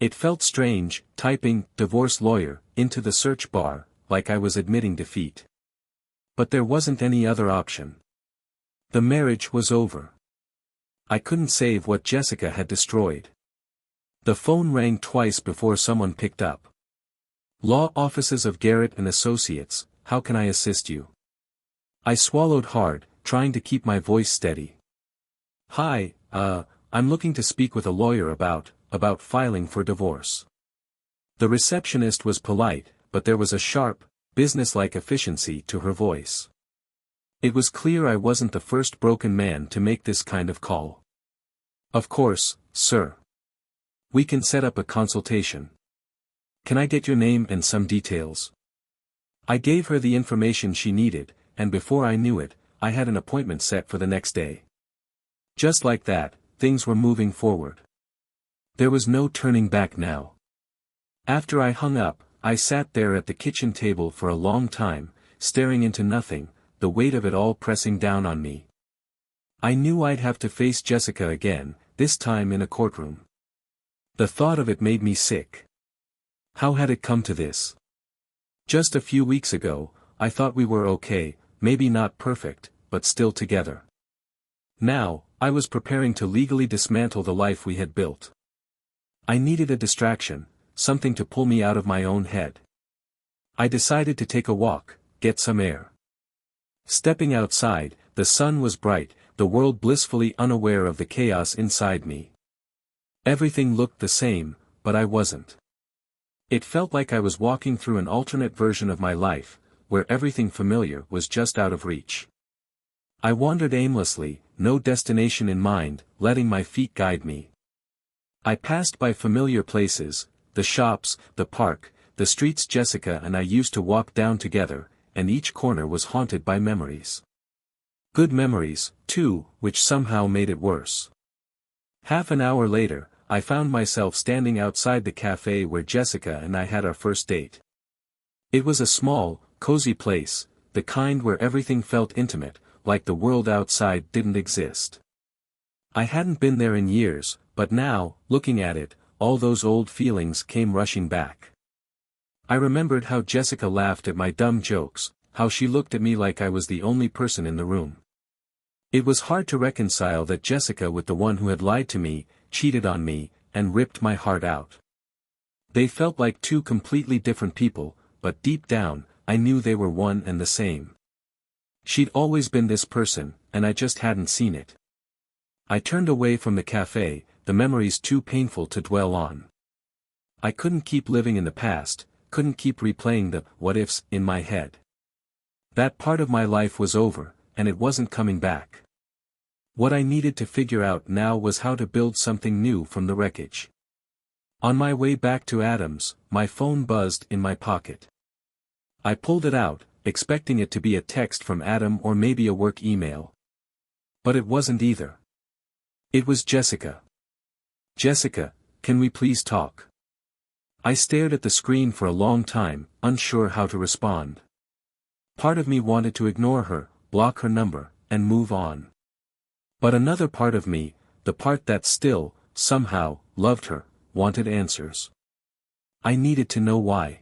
It felt strange, typing, divorce lawyer, into the search bar, like I was admitting defeat. But there wasn't any other option. The marriage was over. I couldn't save what Jessica had destroyed. The phone rang twice before someone picked up. Law offices of Garrett and Associates, how can I assist you? I swallowed hard, trying to keep my voice steady. Hi, I'm looking to speak with a lawyer about filing for divorce. The receptionist was polite, but there was a sharp, businesslike efficiency to her voice. It was clear I wasn't the first broken man to make this kind of call. Of course, sir. We can set up a consultation. Can I get your name and some details? I gave her the information she needed, and before I knew it, I had an appointment set for the next day. Just like that, things were moving forward. There was no turning back now. After I hung up, I sat there at the kitchen table for a long time, staring into nothing, the weight of it all pressing down on me. I knew I'd have to face Jessica again, this time in a courtroom. The thought of it made me sick. How had it come to this? Just a few weeks ago, I thought we were okay, maybe not perfect, but still together. Now, I was preparing to legally dismantle the life we had built. I needed a distraction, something to pull me out of my own head. I decided to take a walk, get some air. Stepping outside, the sun was bright, the world blissfully unaware of the chaos inside me. Everything looked the same, but I wasn't. It felt like I was walking through an alternate version of my life, where everything familiar was just out of reach. I wandered aimlessly, no destination in mind, letting my feet guide me. I passed by familiar places, the shops, the park, the streets Jessica and I used to walk down together, and each corner was haunted by memories. Good memories, too, which somehow made it worse. Half an hour later, I found myself standing outside the cafe where Jessica and I had our first date. It was a small, cozy place, the kind where everything felt intimate, like the world outside didn't exist. I hadn't been there in years, but now, looking at it, all those old feelings came rushing back. I remembered how Jessica laughed at my dumb jokes, how she looked at me like I was the only person in the room. It was hard to reconcile that Jessica was the one who had lied to me, cheated on me, and ripped my heart out. They felt like two completely different people, but deep down, I knew they were one and the same. She'd always been this person, and I just hadn't seen it. I turned away from the cafe, the memories too painful to dwell on. I couldn't keep living in the past, couldn't keep replaying the what-ifs in my head. That part of my life was over, and it wasn't coming back. What I needed to figure out now was how to build something new from the wreckage. On my way back to Adam's, my phone buzzed in my pocket. I pulled it out, expecting it to be a text from Adam or maybe a work email. But it wasn't either. It was Jessica. "Jessica, can we please talk?" I stared at the screen for a long time, unsure how to respond. Part of me wanted to ignore her, block her number, and move on. But another part of me, the part that still, somehow, loved her, wanted answers. I needed to know why.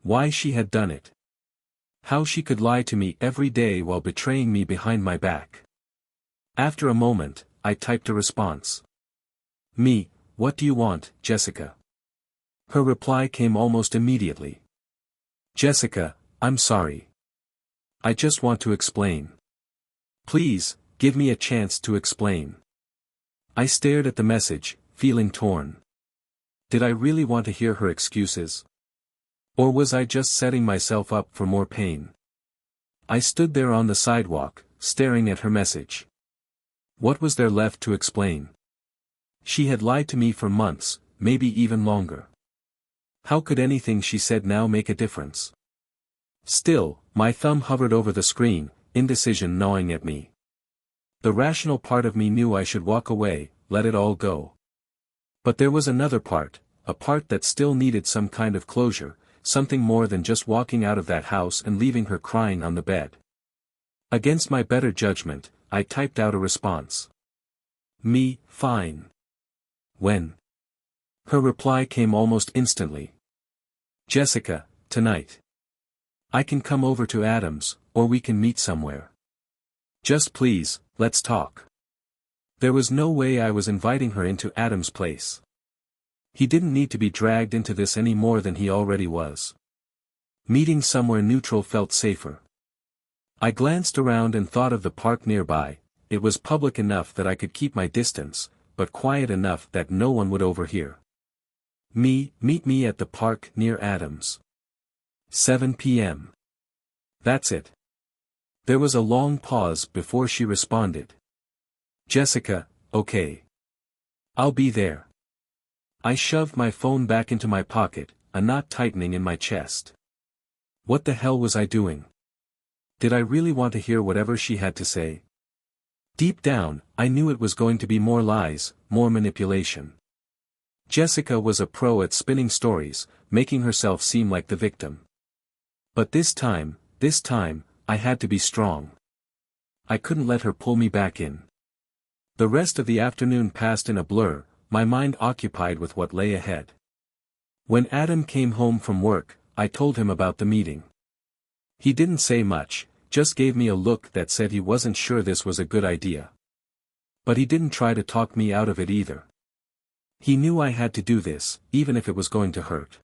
Why she had done it. How she could lie to me every day while betraying me behind my back. After a moment, I typed a response. "Me, what do you want, Jessica?" Her reply came almost immediately. "Jessica, I'm sorry. I just want to explain. Please, give me a chance to explain." I stared at the message, feeling torn. Did I really want to hear her excuses? Or was I just setting myself up for more pain? I stood there on the sidewalk, staring at her message. What was there left to explain? She had lied to me for months, maybe even longer. How could anything she said now make a difference? Still, my thumb hovered over the screen, indecision gnawing at me. The rational part of me knew I should walk away, let it all go. But there was another part, a part that still needed some kind of closure, something more than just walking out of that house and leaving her crying on the bed. Against my better judgment, I typed out a response. "Me, fine. When?" Her reply came almost instantly. "Jessica, tonight. I can come over to Adam's, or we can meet somewhere. Just please, let's talk." There was no way I was inviting her into Adam's place. He didn't need to be dragged into this any more than he already was. Meeting somewhere neutral felt safer. I glanced around and thought of the park nearby. It was public enough that I could keep my distance, but quiet enough that no one would overhear. Meet me at the park near Adam's. 7 p.m. That's it. There was a long pause before she responded. "Jessica, okay. I'll be there." I shoved my phone back into my pocket, a knot tightening in my chest. What the hell was I doing? Did I really want to hear whatever she had to say? Deep down, I knew it was going to be more lies, more manipulation. Jessica was a pro at spinning stories, making herself seem like the victim. But this time, I had to be strong. I couldn't let her pull me back in. The rest of the afternoon passed in a blur, my mind occupied with what lay ahead. When Adam came home from work, I told him about the meeting. He didn't say much, just gave me a look that said he wasn't sure this was a good idea. But he didn't try to talk me out of it either. He knew I had to do this, even if it was going to hurt.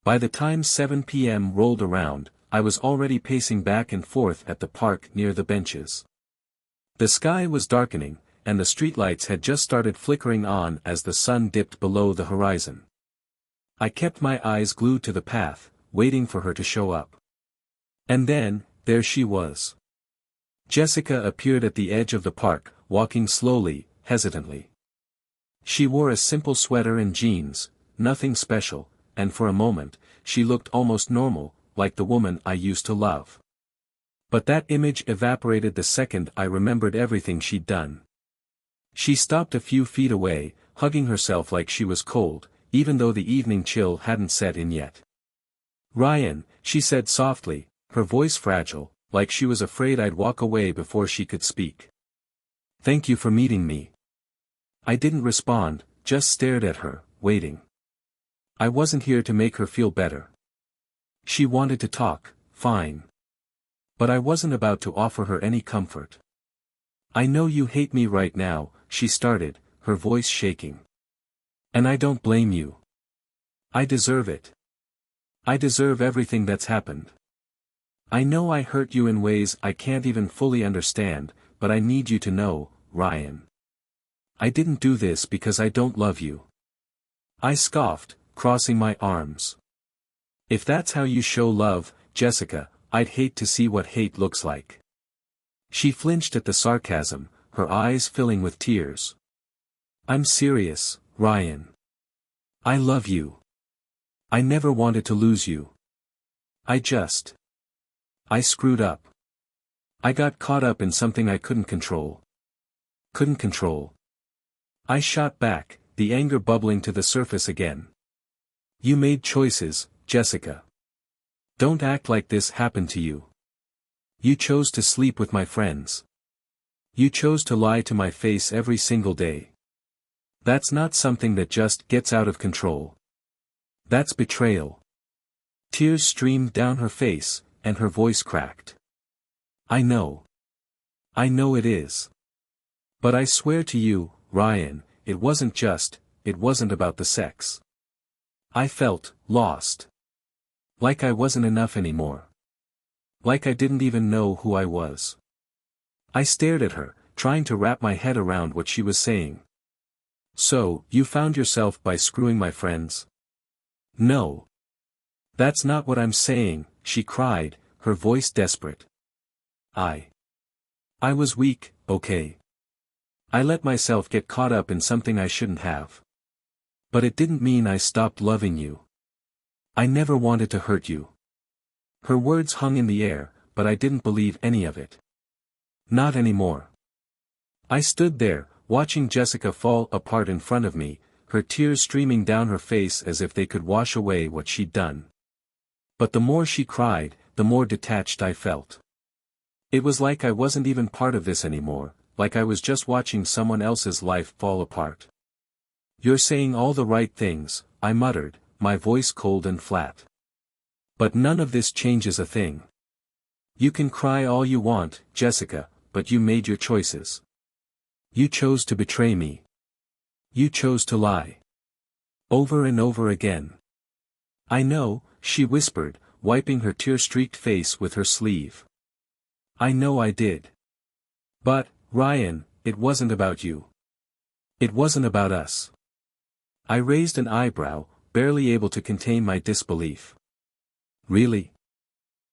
By the time 7 p.m. rolled around, I was already pacing back and forth at the park near the benches. The sky was darkening, and the streetlights had just started flickering on as the sun dipped below the horizon. I kept my eyes glued to the path, waiting for her to show up. And then, there she was. Jessica appeared at the edge of the park, walking slowly, hesitantly. She wore a simple sweater and jeans, nothing special, and for a moment, she looked almost normal, like the woman I used to love. But that image evaporated the second I remembered everything she'd done. She stopped a few feet away, hugging herself like she was cold, even though the evening chill hadn't set in yet. "Ryan," she said softly, her voice fragile, like she was afraid I'd walk away before she could speak. "Thank you for meeting me." I didn't respond, just stared at her, waiting. I wasn't here to make her feel better. She wanted to talk, fine. But I wasn't about to offer her any comfort. "I know you hate me right now," she started, her voice shaking. "And I don't blame you. I deserve it. I deserve everything that's happened. I know I hurt you in ways I can't even fully understand, but I need you to know, Ryan. I didn't do this because I don't love you." I scoffed, crossing my arms. "If that's how you show love, Jessica, I'd hate to see what hate looks like." She flinched at the sarcasm, her eyes filling with tears. "I'm serious, Ryan. I love you. I never wanted to lose you. I screwed up. I got caught up in something I couldn't control. Couldn't control." I shot back, the anger bubbling to the surface again. "You made choices, Jessica. Don't act like this happened to you. You chose to sleep with my friends. You chose to lie to my face every single day. That's not something that just gets out of control. That's betrayal." Tears streamed down her face, and her voice cracked. "I know. I know it is. But I swear to you, Ryan, it wasn't about the sex. I felt lost. Like I wasn't enough anymore. Like I didn't even know who I was." I stared at her, trying to wrap my head around what she was saying. "So, you found yourself by screwing my friends?" "No. That's not what I'm saying," she cried, her voice desperate. I was weak, okay? I let myself get caught up in something I shouldn't have. But it didn't mean I stopped loving you. I never wanted to hurt you." Her words hung in the air, but I didn't believe any of it. Not anymore. I stood there, watching Jessica fall apart in front of me, her tears streaming down her face as if they could wash away what she'd done. But the more she cried, the more detached I felt. It was like I wasn't even part of this anymore, like I was just watching someone else's life fall apart. "You're saying all the right things," I muttered, my voice cold and flat. "But none of this changes a thing. You can cry all you want, Jessica, but you made your choices. You chose to betray me. You chose to lie. Over and over again." "I know," she whispered, wiping her tear-streaked face with her sleeve. "I know I did. But, Ryan, it wasn't about you. It wasn't about us." I raised an eyebrow, barely able to contain my disbelief. "Really?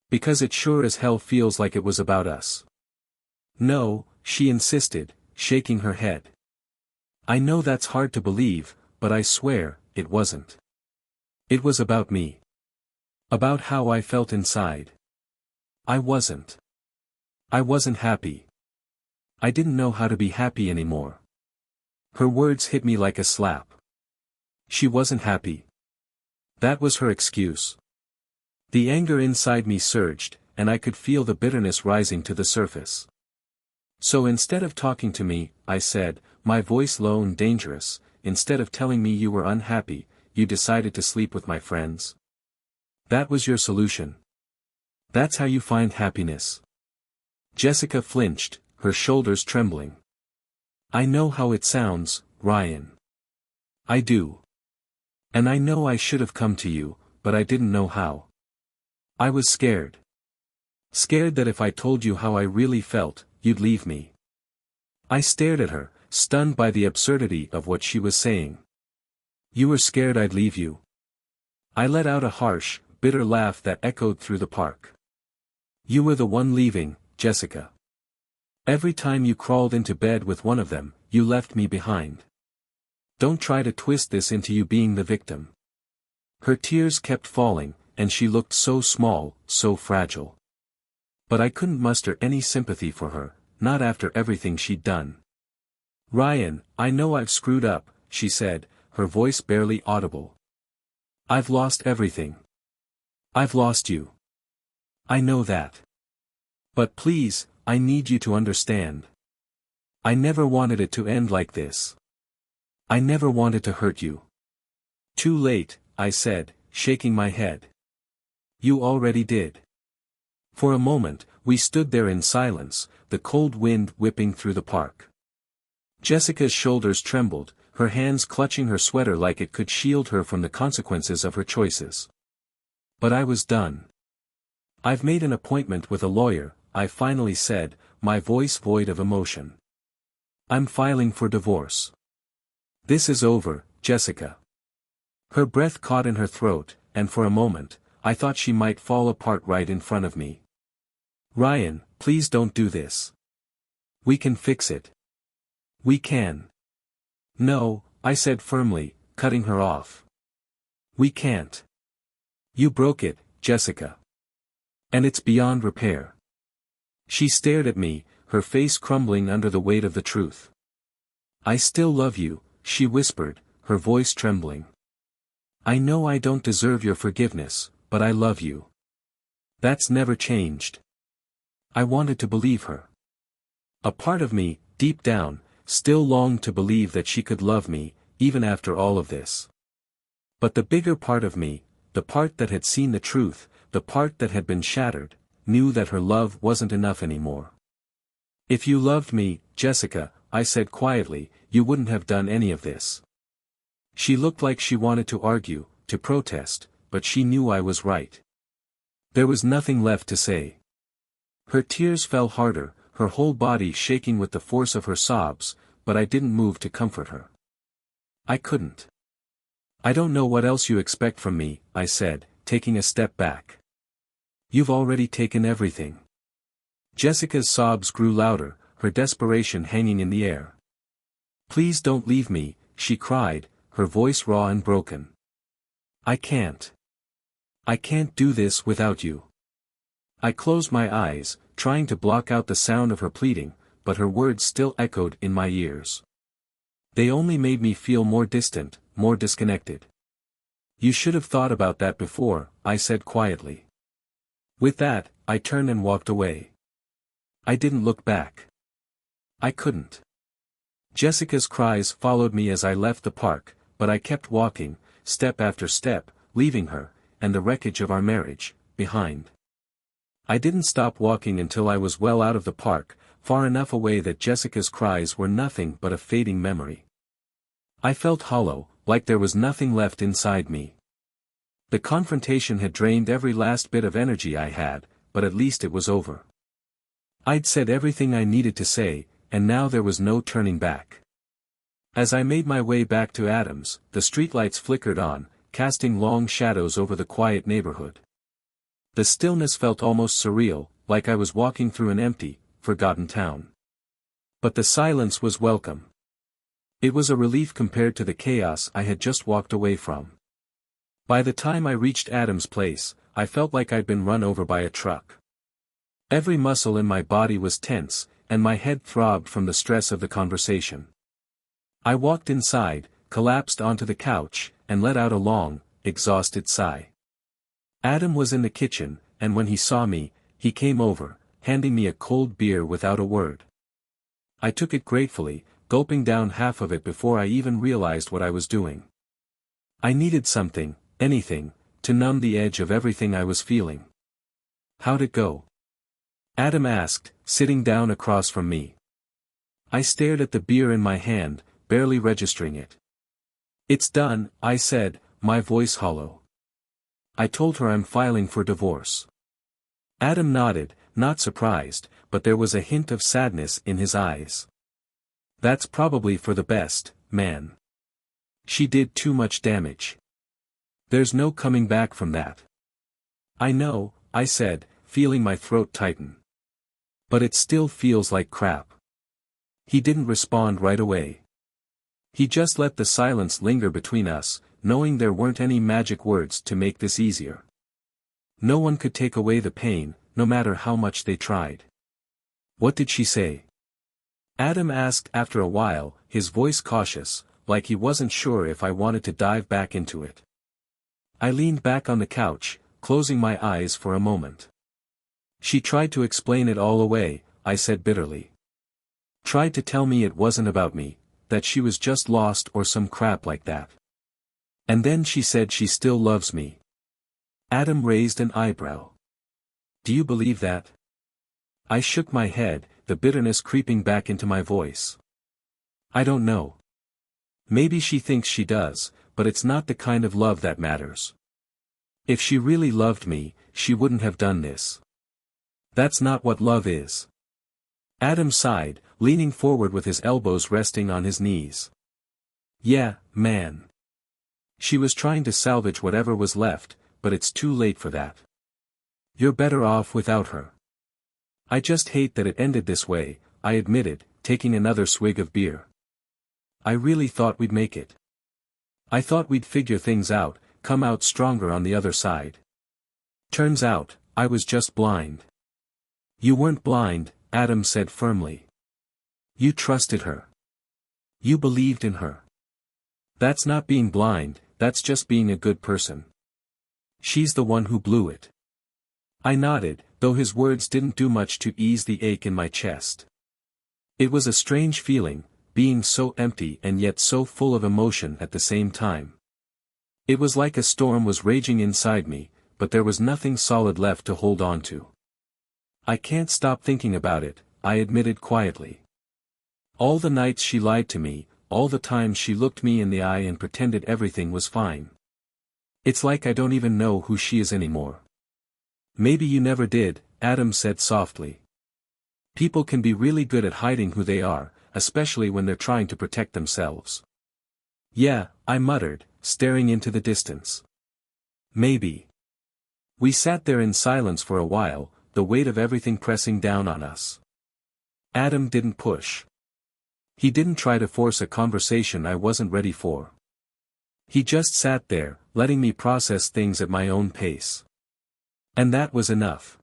Because it sure as hell feels like it was about us." "No," she insisted, shaking her head. "I know that's hard to believe, but I swear, it wasn't. It was about me. About how I felt inside. I wasn't happy. I didn't know how to be happy anymore." Her words hit me like a slap. She wasn't happy. That was her excuse. The anger inside me surged, and I could feel the bitterness rising to the surface. "So instead of talking to me," I said, my voice low and dangerous, "instead of telling me you were unhappy, you decided to sleep with my friends? That was your solution? That's how you find happiness?" Jessica flinched, her shoulders trembling. "I know how it sounds, Ryan. I do. And I know I should have come to you, but I didn't know how. I was scared. Scared that if I told you how I really felt, you'd leave me." I stared at her, stunned by the absurdity of what she was saying. "You were scared I'd leave you?" I let out a harsh, bitter laugh that echoed through the park. "You were the one leaving, Jessica. Every time you crawled into bed with one of them, you left me behind. Don't try to twist this into you being the victim." Her tears kept falling, and she looked so small, so fragile. But I couldn't muster any sympathy for her, not after everything she'd done. "Ryan, I know I've screwed up," she said, her voice barely audible. "I've lost everything. I've lost you. I know that. But please, I need you to understand. I never wanted it to end like this. I never wanted to hurt you." "Too late," I said, shaking my head. "You already did." For a moment, we stood there in silence, the cold wind whipping through the park. Jessica's shoulders trembled, her hands clutching her sweater like it could shield her from the consequences of her choices. But I was done. "I've made an appointment with a lawyer," I finally said, my voice void of emotion. "I'm filing for divorce. This is over, Jessica." Her breath caught in her throat, and for a moment, I thought she might fall apart right in front of me. "Ryan, please don't do this. We can fix it. We can. No, I said firmly, cutting her off. We can't. You broke it, Jessica. And it's beyond repair. She stared at me, her face crumbling under the weight of the truth. I still love you, she whispered, her voice trembling. I know I don't deserve your forgiveness, but I love you. That's never changed. I wanted to believe her. A part of me, deep down, still longed to believe that she could love me, even after all of this. But the bigger part of me, the part that had seen the truth, the part that had been shattered, knew that her love wasn't enough anymore. If you loved me, Jessica, I said quietly, you wouldn't have done any of this. She looked like she wanted to argue, to protest, but she knew I was right. There was nothing left to say. Her tears fell harder, her whole body shaking with the force of her sobs, but I didn't move to comfort her. I couldn't. I don't know what else you expect from me, I said, taking a step back. You've already taken everything. Jessica's sobs grew louder, her desperation hanging in the air. Please don't leave me, she cried, her voice raw and broken. I can't. I can't do this without you. I closed my eyes, trying to block out the sound of her pleading, but her words still echoed in my ears. They only made me feel more distant, more disconnected. You should have thought about that before, I said quietly. With that, I turned and walked away. I didn't look back. I couldn't. Jessica's cries followed me as I left the park, but I kept walking, step after step, leaving her, and the wreckage of our marriage, behind. I didn't stop walking until I was well out of the park, far enough away that Jessica's cries were nothing but a fading memory. I felt hollow, like there was nothing left inside me. The confrontation had drained every last bit of energy I had, but at least it was over. I'd said everything I needed to say, and now there was no turning back. As I made my way back to Adams, the streetlights flickered on, casting long shadows over the quiet neighborhood. The stillness felt almost surreal, like I was walking through an empty, forgotten town. But the silence was welcome. It was a relief compared to the chaos I had just walked away from. By the time I reached Adam's place, I felt like I'd been run over by a truck. Every muscle in my body was tense, and my head throbbed from the stress of the conversation. I walked inside, collapsed onto the couch, and let out a long, exhausted sigh. Adam was in the kitchen, and when he saw me, he came over, handing me a cold beer without a word. I took it gratefully, gulping down half of it before I even realized what I was doing. I needed something, anything, to numb the edge of everything I was feeling. How'd it go? Adam asked, sitting down across from me. I stared at the beer in my hand, barely registering it. It's done, I said, my voice hollow. I told her I'm filing for divorce. Adam nodded, not surprised, but there was a hint of sadness in his eyes. That's probably for the best, man. She did too much damage. There's no coming back from that. I know, I said, feeling my throat tighten. But it still feels like crap. He didn't respond right away. He just let the silence linger between us, knowing there weren't any magic words to make this easier. No one could take away the pain, no matter how much they tried. What did she say? Adam asked after a while, his voice cautious, like he wasn't sure if I wanted to dive back into it. I leaned back on the couch, closing my eyes for a moment. She tried to explain it all away, I said bitterly. Tried to tell me it wasn't about me, that she was just lost or some crap like that. And then she said she still loves me. Adam raised an eyebrow. Do you believe that? I shook my head, the bitterness creeping back into my voice. I don't know. Maybe she thinks she does, but it's not the kind of love that matters. If she really loved me, she wouldn't have done this. That's not what love is. Adam sighed, leaning forward with his elbows resting on his knees. Yeah, man. She was trying to salvage whatever was left, but it's too late for that. You're better off without her. I just hate that it ended this way, I admitted, taking another swig of beer. I really thought we'd make it. I thought we'd figure things out, come out stronger on the other side. Turns out, I was just blind." "You weren't blind," Adam said firmly. "You trusted her. You believed in her. That's not being blind, that's just being a good person. She's the one who blew it." I nodded, though his words didn't do much to ease the ache in my chest. It was a strange feeling, being so empty and yet so full of emotion at the same time. It was like a storm was raging inside me, but there was nothing solid left to hold on to. "I can't stop thinking about it," I admitted quietly. "All the nights she lied to me, all the times she looked me in the eye and pretended everything was fine. It's like I don't even know who she is anymore." "Maybe you never did," Adam said softly. "People can be really good at hiding who they are, especially when they're trying to protect themselves." "Yeah," I muttered, staring into the distance. "Maybe." We sat there in silence for a while, the weight of everything pressing down on us. Adam didn't push. He didn't try to force a conversation I wasn't ready for. He just sat there, letting me process things at my own pace. And that was enough.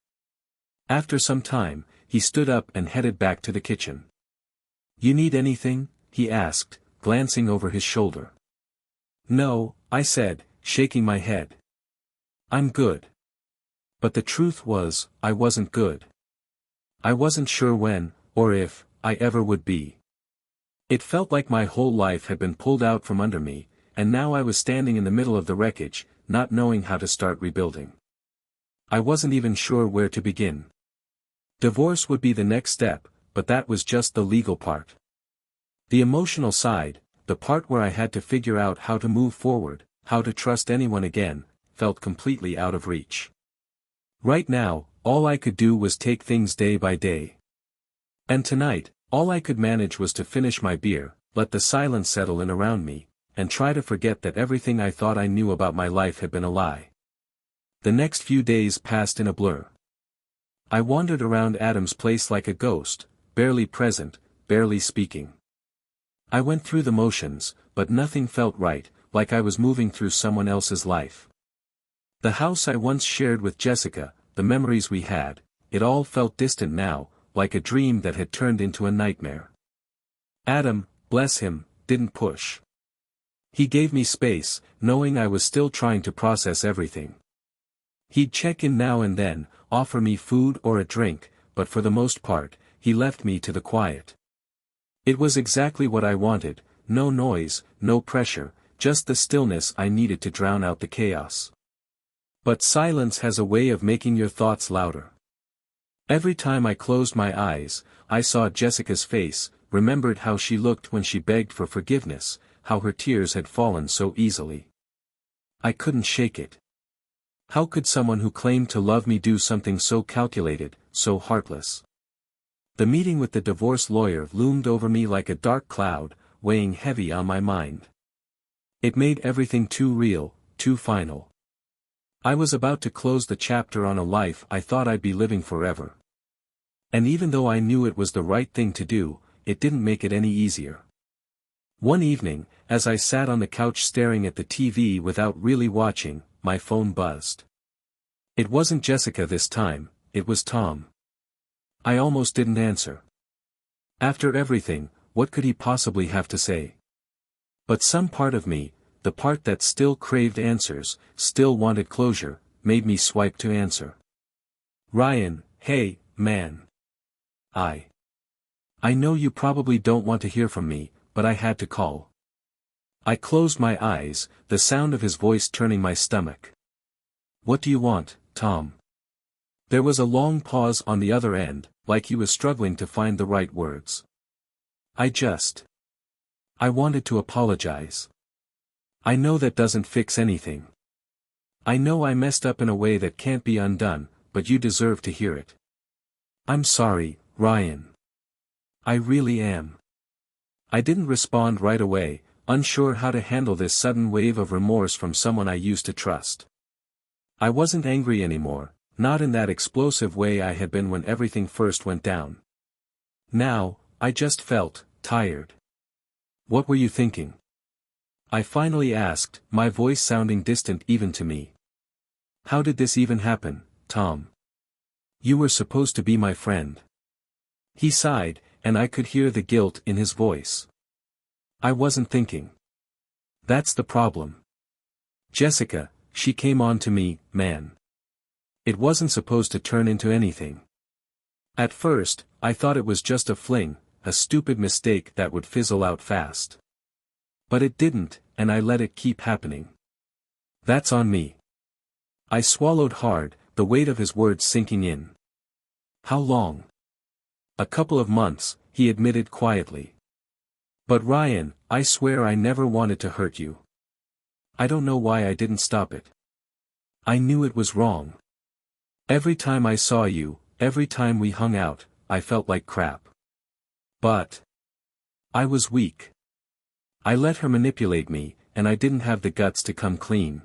After some time, he stood up and headed back to the kitchen. "You need anything?" he asked, glancing over his shoulder. "No," I said, shaking my head. "I'm good." But the truth was, I wasn't good. I wasn't sure when, or if, I ever would be. It felt like my whole life had been pulled out from under me, and now I was standing in the middle of the wreckage, not knowing how to start rebuilding. I wasn't even sure where to begin. Divorce would be the next step, but that was just the legal part. The emotional side, the part where I had to figure out how to move forward, how to trust anyone again, felt completely out of reach. Right now, all I could do was take things day by day. And tonight, all I could manage was to finish my beer, let the silence settle in around me, and try to forget that everything I thought I knew about my life had been a lie. The next few days passed in a blur. I wandered around Adam's place like a ghost, barely present, barely speaking. I went through the motions, but nothing felt right, like I was moving through someone else's life. The house I once shared with Jessica, the memories we had, it all felt distant now, like a dream that had turned into a nightmare. Adam, bless him, didn't push. He gave me space, knowing I was still trying to process everything. He'd check in now and then, offer me food or a drink, but for the most part, he left me to the quiet. It was exactly what I wanted, no noise, no pressure, just the stillness I needed to drown out the chaos. But silence has a way of making your thoughts louder. Every time I closed my eyes, I saw Jessica's face, remembered how she looked when she begged for forgiveness, how her tears had fallen so easily. I couldn't shake it. How could someone who claimed to love me do something so calculated, so heartless? The meeting with the divorce lawyer loomed over me like a dark cloud, weighing heavy on my mind. It made everything too real, too final. I was about to close the chapter on a life I thought I'd be living forever. And even though I knew it was the right thing to do, it didn't make it any easier. One evening, as I sat on the couch staring at the TV without really watching, my phone buzzed. It wasn't Jessica this time, it was Tom. I almost didn't answer. After everything, what could he possibly have to say? But some part of me, the part that still craved answers, still wanted closure, made me swipe to answer. "Ryan, hey, man. I know you probably don't want to hear from me, but I had to call." I closed my eyes, the sound of his voice turning my stomach. "What do you want, Tom?" There was a long pause on the other end, like he was struggling to find the right words. I wanted to apologize. I know that doesn't fix anything. I know I messed up in a way that can't be undone, but you deserve to hear it. I'm sorry, Ryan. I really am. I didn't respond right away, unsure how to handle this sudden wave of remorse from someone I used to trust. I wasn't angry anymore, not in that explosive way I had been when everything first went down. Now, I just felt tired. What were you thinking? I finally asked, my voice sounding distant even to me. How did this even happen, Tom? You were supposed to be my friend. He sighed, and I could hear the guilt in his voice. I wasn't thinking. That's the problem. Jessica, she came on to me, man. It wasn't supposed to turn into anything. At first, I thought it was just a fling, a stupid mistake that would fizzle out fast. But it didn't, and I let it keep happening. That's on me. I swallowed hard, the weight of his words sinking in. How long? A couple of months, he admitted quietly. But Ryan, I swear I never wanted to hurt you. I don't know why I didn't stop it. I knew it was wrong. Every time I saw you, every time we hung out, I felt like crap. But I was weak. I let her manipulate me, and I didn't have the guts to come clean.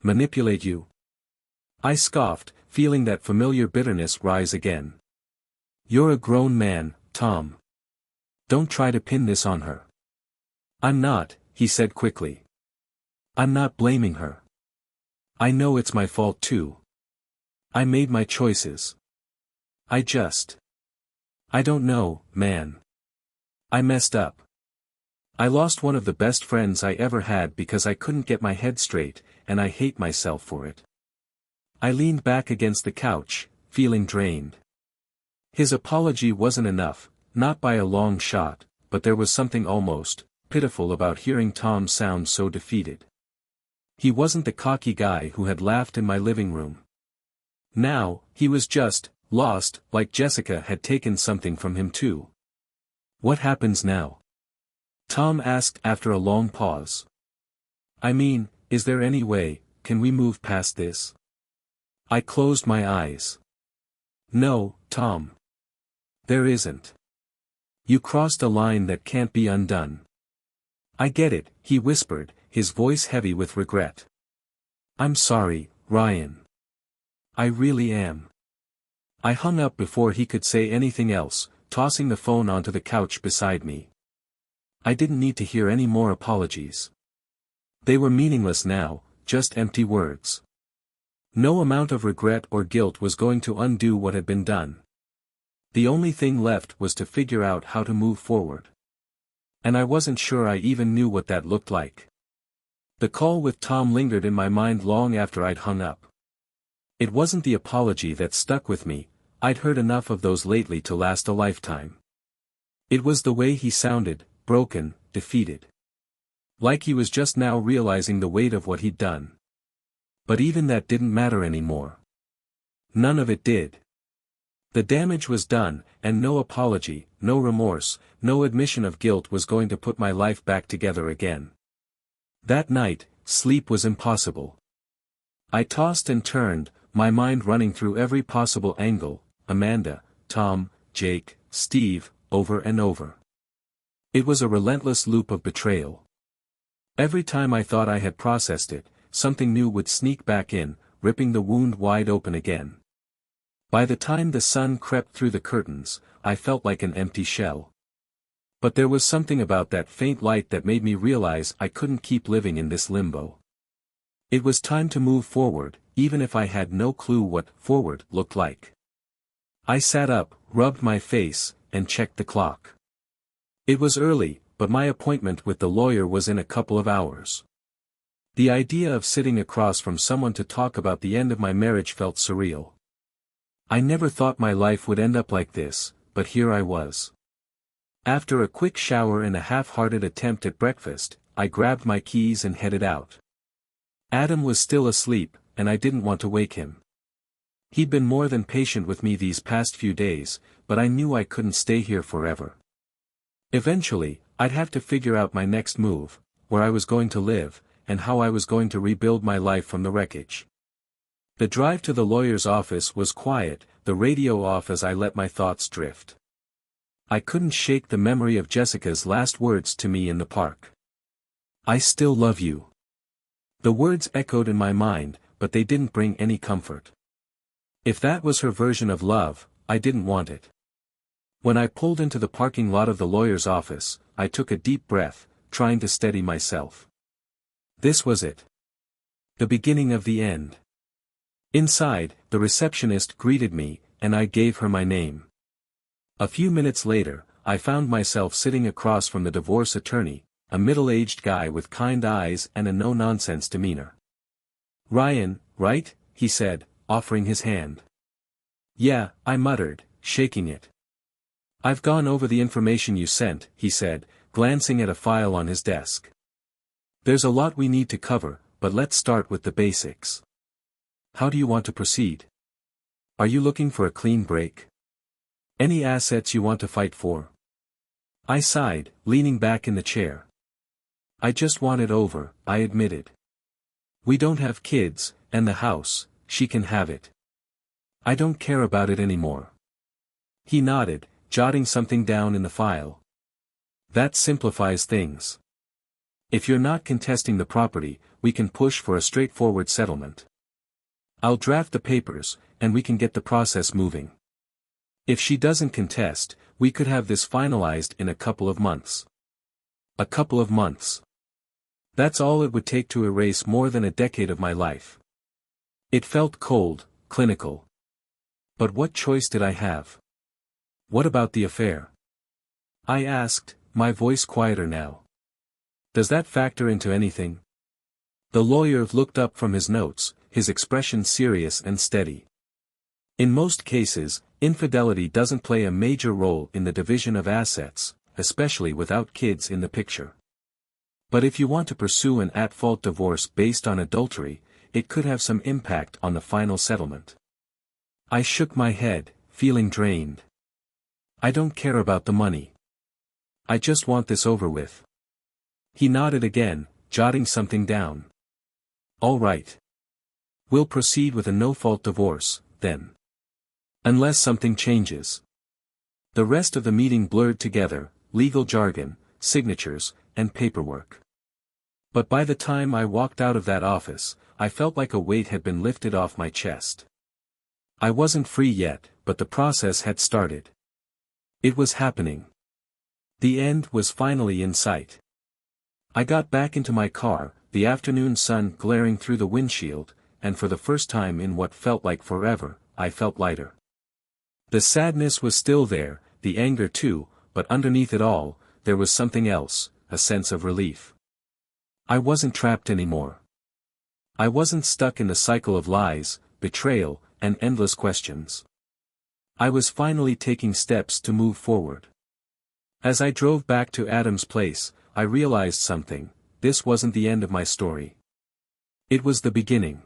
Manipulate you? I scoffed, feeling that familiar bitterness rise again. You're a grown man, Tom. Don't try to pin this on her. I'm not, he said quickly. I'm not blaming her. I know it's my fault too. I made my choices. I don't know, man. I messed up. I lost one of the best friends I ever had because I couldn't get my head straight, and I hate myself for it. I leaned back against the couch, feeling drained. His apology wasn't enough, not by a long shot, but there was something almost pitiful about hearing Tom sound so defeated. He wasn't the cocky guy who had laughed in my living room. Now, he was just lost, like Jessica had taken something from him too. What happens now? Tom asked after a long pause. I mean, is there any way, can we move past this? I closed my eyes. No, Tom. There isn't. You crossed a line that can't be undone. I get it, he whispered, his voice heavy with regret. I'm sorry, Ryan. I really am. I hung up before he could say anything else, tossing the phone onto the couch beside me. I didn't need to hear any more apologies. They were meaningless now, just empty words. No amount of regret or guilt was going to undo what had been done. The only thing left was to figure out how to move forward. And I wasn't sure I even knew what that looked like. The call with Tom lingered in my mind long after I'd hung up. It wasn't the apology that stuck with me, I'd heard enough of those lately to last a lifetime. It was the way he sounded, broken, defeated. Like he was just now realizing the weight of what he'd done. But even that didn't matter anymore. None of it did. The damage was done, and no apology, no remorse, no admission of guilt was going to put my life back together again. That night, sleep was impossible. I tossed and turned, my mind running through every possible angle, Amanda, Tom, Jake, Steve, over and over. It was a relentless loop of betrayal. Every time I thought I had processed it, something new would sneak back in, ripping the wound wide open again. By the time the sun crept through the curtains, I felt like an empty shell. But there was something about that faint light that made me realize I couldn't keep living in this limbo. It was time to move forward, even if I had no clue what forward looked like. I sat up, rubbed my face, and checked the clock. It was early, but my appointment with the lawyer was in a couple of hours. The idea of sitting across from someone to talk about the end of my marriage felt surreal. I never thought my life would end up like this, but here I was. After a quick shower and a half-hearted attempt at breakfast, I grabbed my keys and headed out. Adam was still asleep, and I didn't want to wake him. He'd been more than patient with me these past few days, but I knew I couldn't stay here forever. Eventually, I'd have to figure out my next move, where I was going to live, and how I was going to rebuild my life from the wreckage. The drive to the lawyer's office was quiet, the radio off as I let my thoughts drift. I couldn't shake the memory of Jessica's last words to me in the park. I still love you. The words echoed in my mind, but they didn't bring any comfort. If that was her version of love, I didn't want it. When I pulled into the parking lot of the lawyer's office, I took a deep breath, trying to steady myself. This was it. The beginning of the end. Inside, the receptionist greeted me, and I gave her my name. A few minutes later, I found myself sitting across from the divorce attorney, a middle-aged guy with kind eyes and a no-nonsense demeanor. "Ryan, right?" he said, offering his hand. "Yeah," I muttered, shaking it. "I've gone over the information you sent," he said, glancing at a file on his desk. "There's a lot we need to cover, but let's start with the basics. How do you want to proceed? Are you looking for a clean break? Any assets you want to fight for?" I sighed, leaning back in the chair. "I just want it over," I admitted. "We don't have kids, and the house, she can have it. I don't care about it anymore." He nodded, jotting something down in the file. "That simplifies things. If you're not contesting the property, we can push for a straightforward settlement. I'll draft the papers, and we can get the process moving. If she doesn't contest, we could have this finalized in a couple of months." A couple of months. That's all it would take to erase more than a decade of my life. It felt cold, clinical. But what choice did I have? "What about the affair?" I asked, my voice quieter now. "Does that factor into anything?" The lawyer looked up from his notes, his expression serious and steady. "In most cases, infidelity doesn't play a major role in the division of assets, especially without kids in the picture. But if you want to pursue an at-fault divorce based on adultery, it could have some impact on the final settlement." I shook my head, feeling drained. "I don't care about the money. I just want this over with." He nodded again, jotting something down. "All right. We'll proceed with a no-fault divorce, then. Unless something changes." The rest of the meeting blurred together, legal jargon, signatures, and paperwork. But by the time I walked out of that office, I felt like a weight had been lifted off my chest. I wasn't free yet, but the process had started. It was happening. The end was finally in sight. I got back into my car, the afternoon sun glaring through the windshield, and for the first time in what felt like forever, I felt lighter. The sadness was still there, the anger too, but underneath it all, there was something else, a sense of relief. I wasn't trapped anymore. I wasn't stuck in the cycle of lies, betrayal, and endless questions. I was finally taking steps to move forward. As I drove back to Adam's place, I realized something: this wasn't the end of my story. It was the beginning.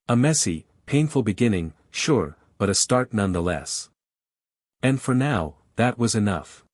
A messy, painful beginning, sure, but a start nonetheless. And for now, that was enough.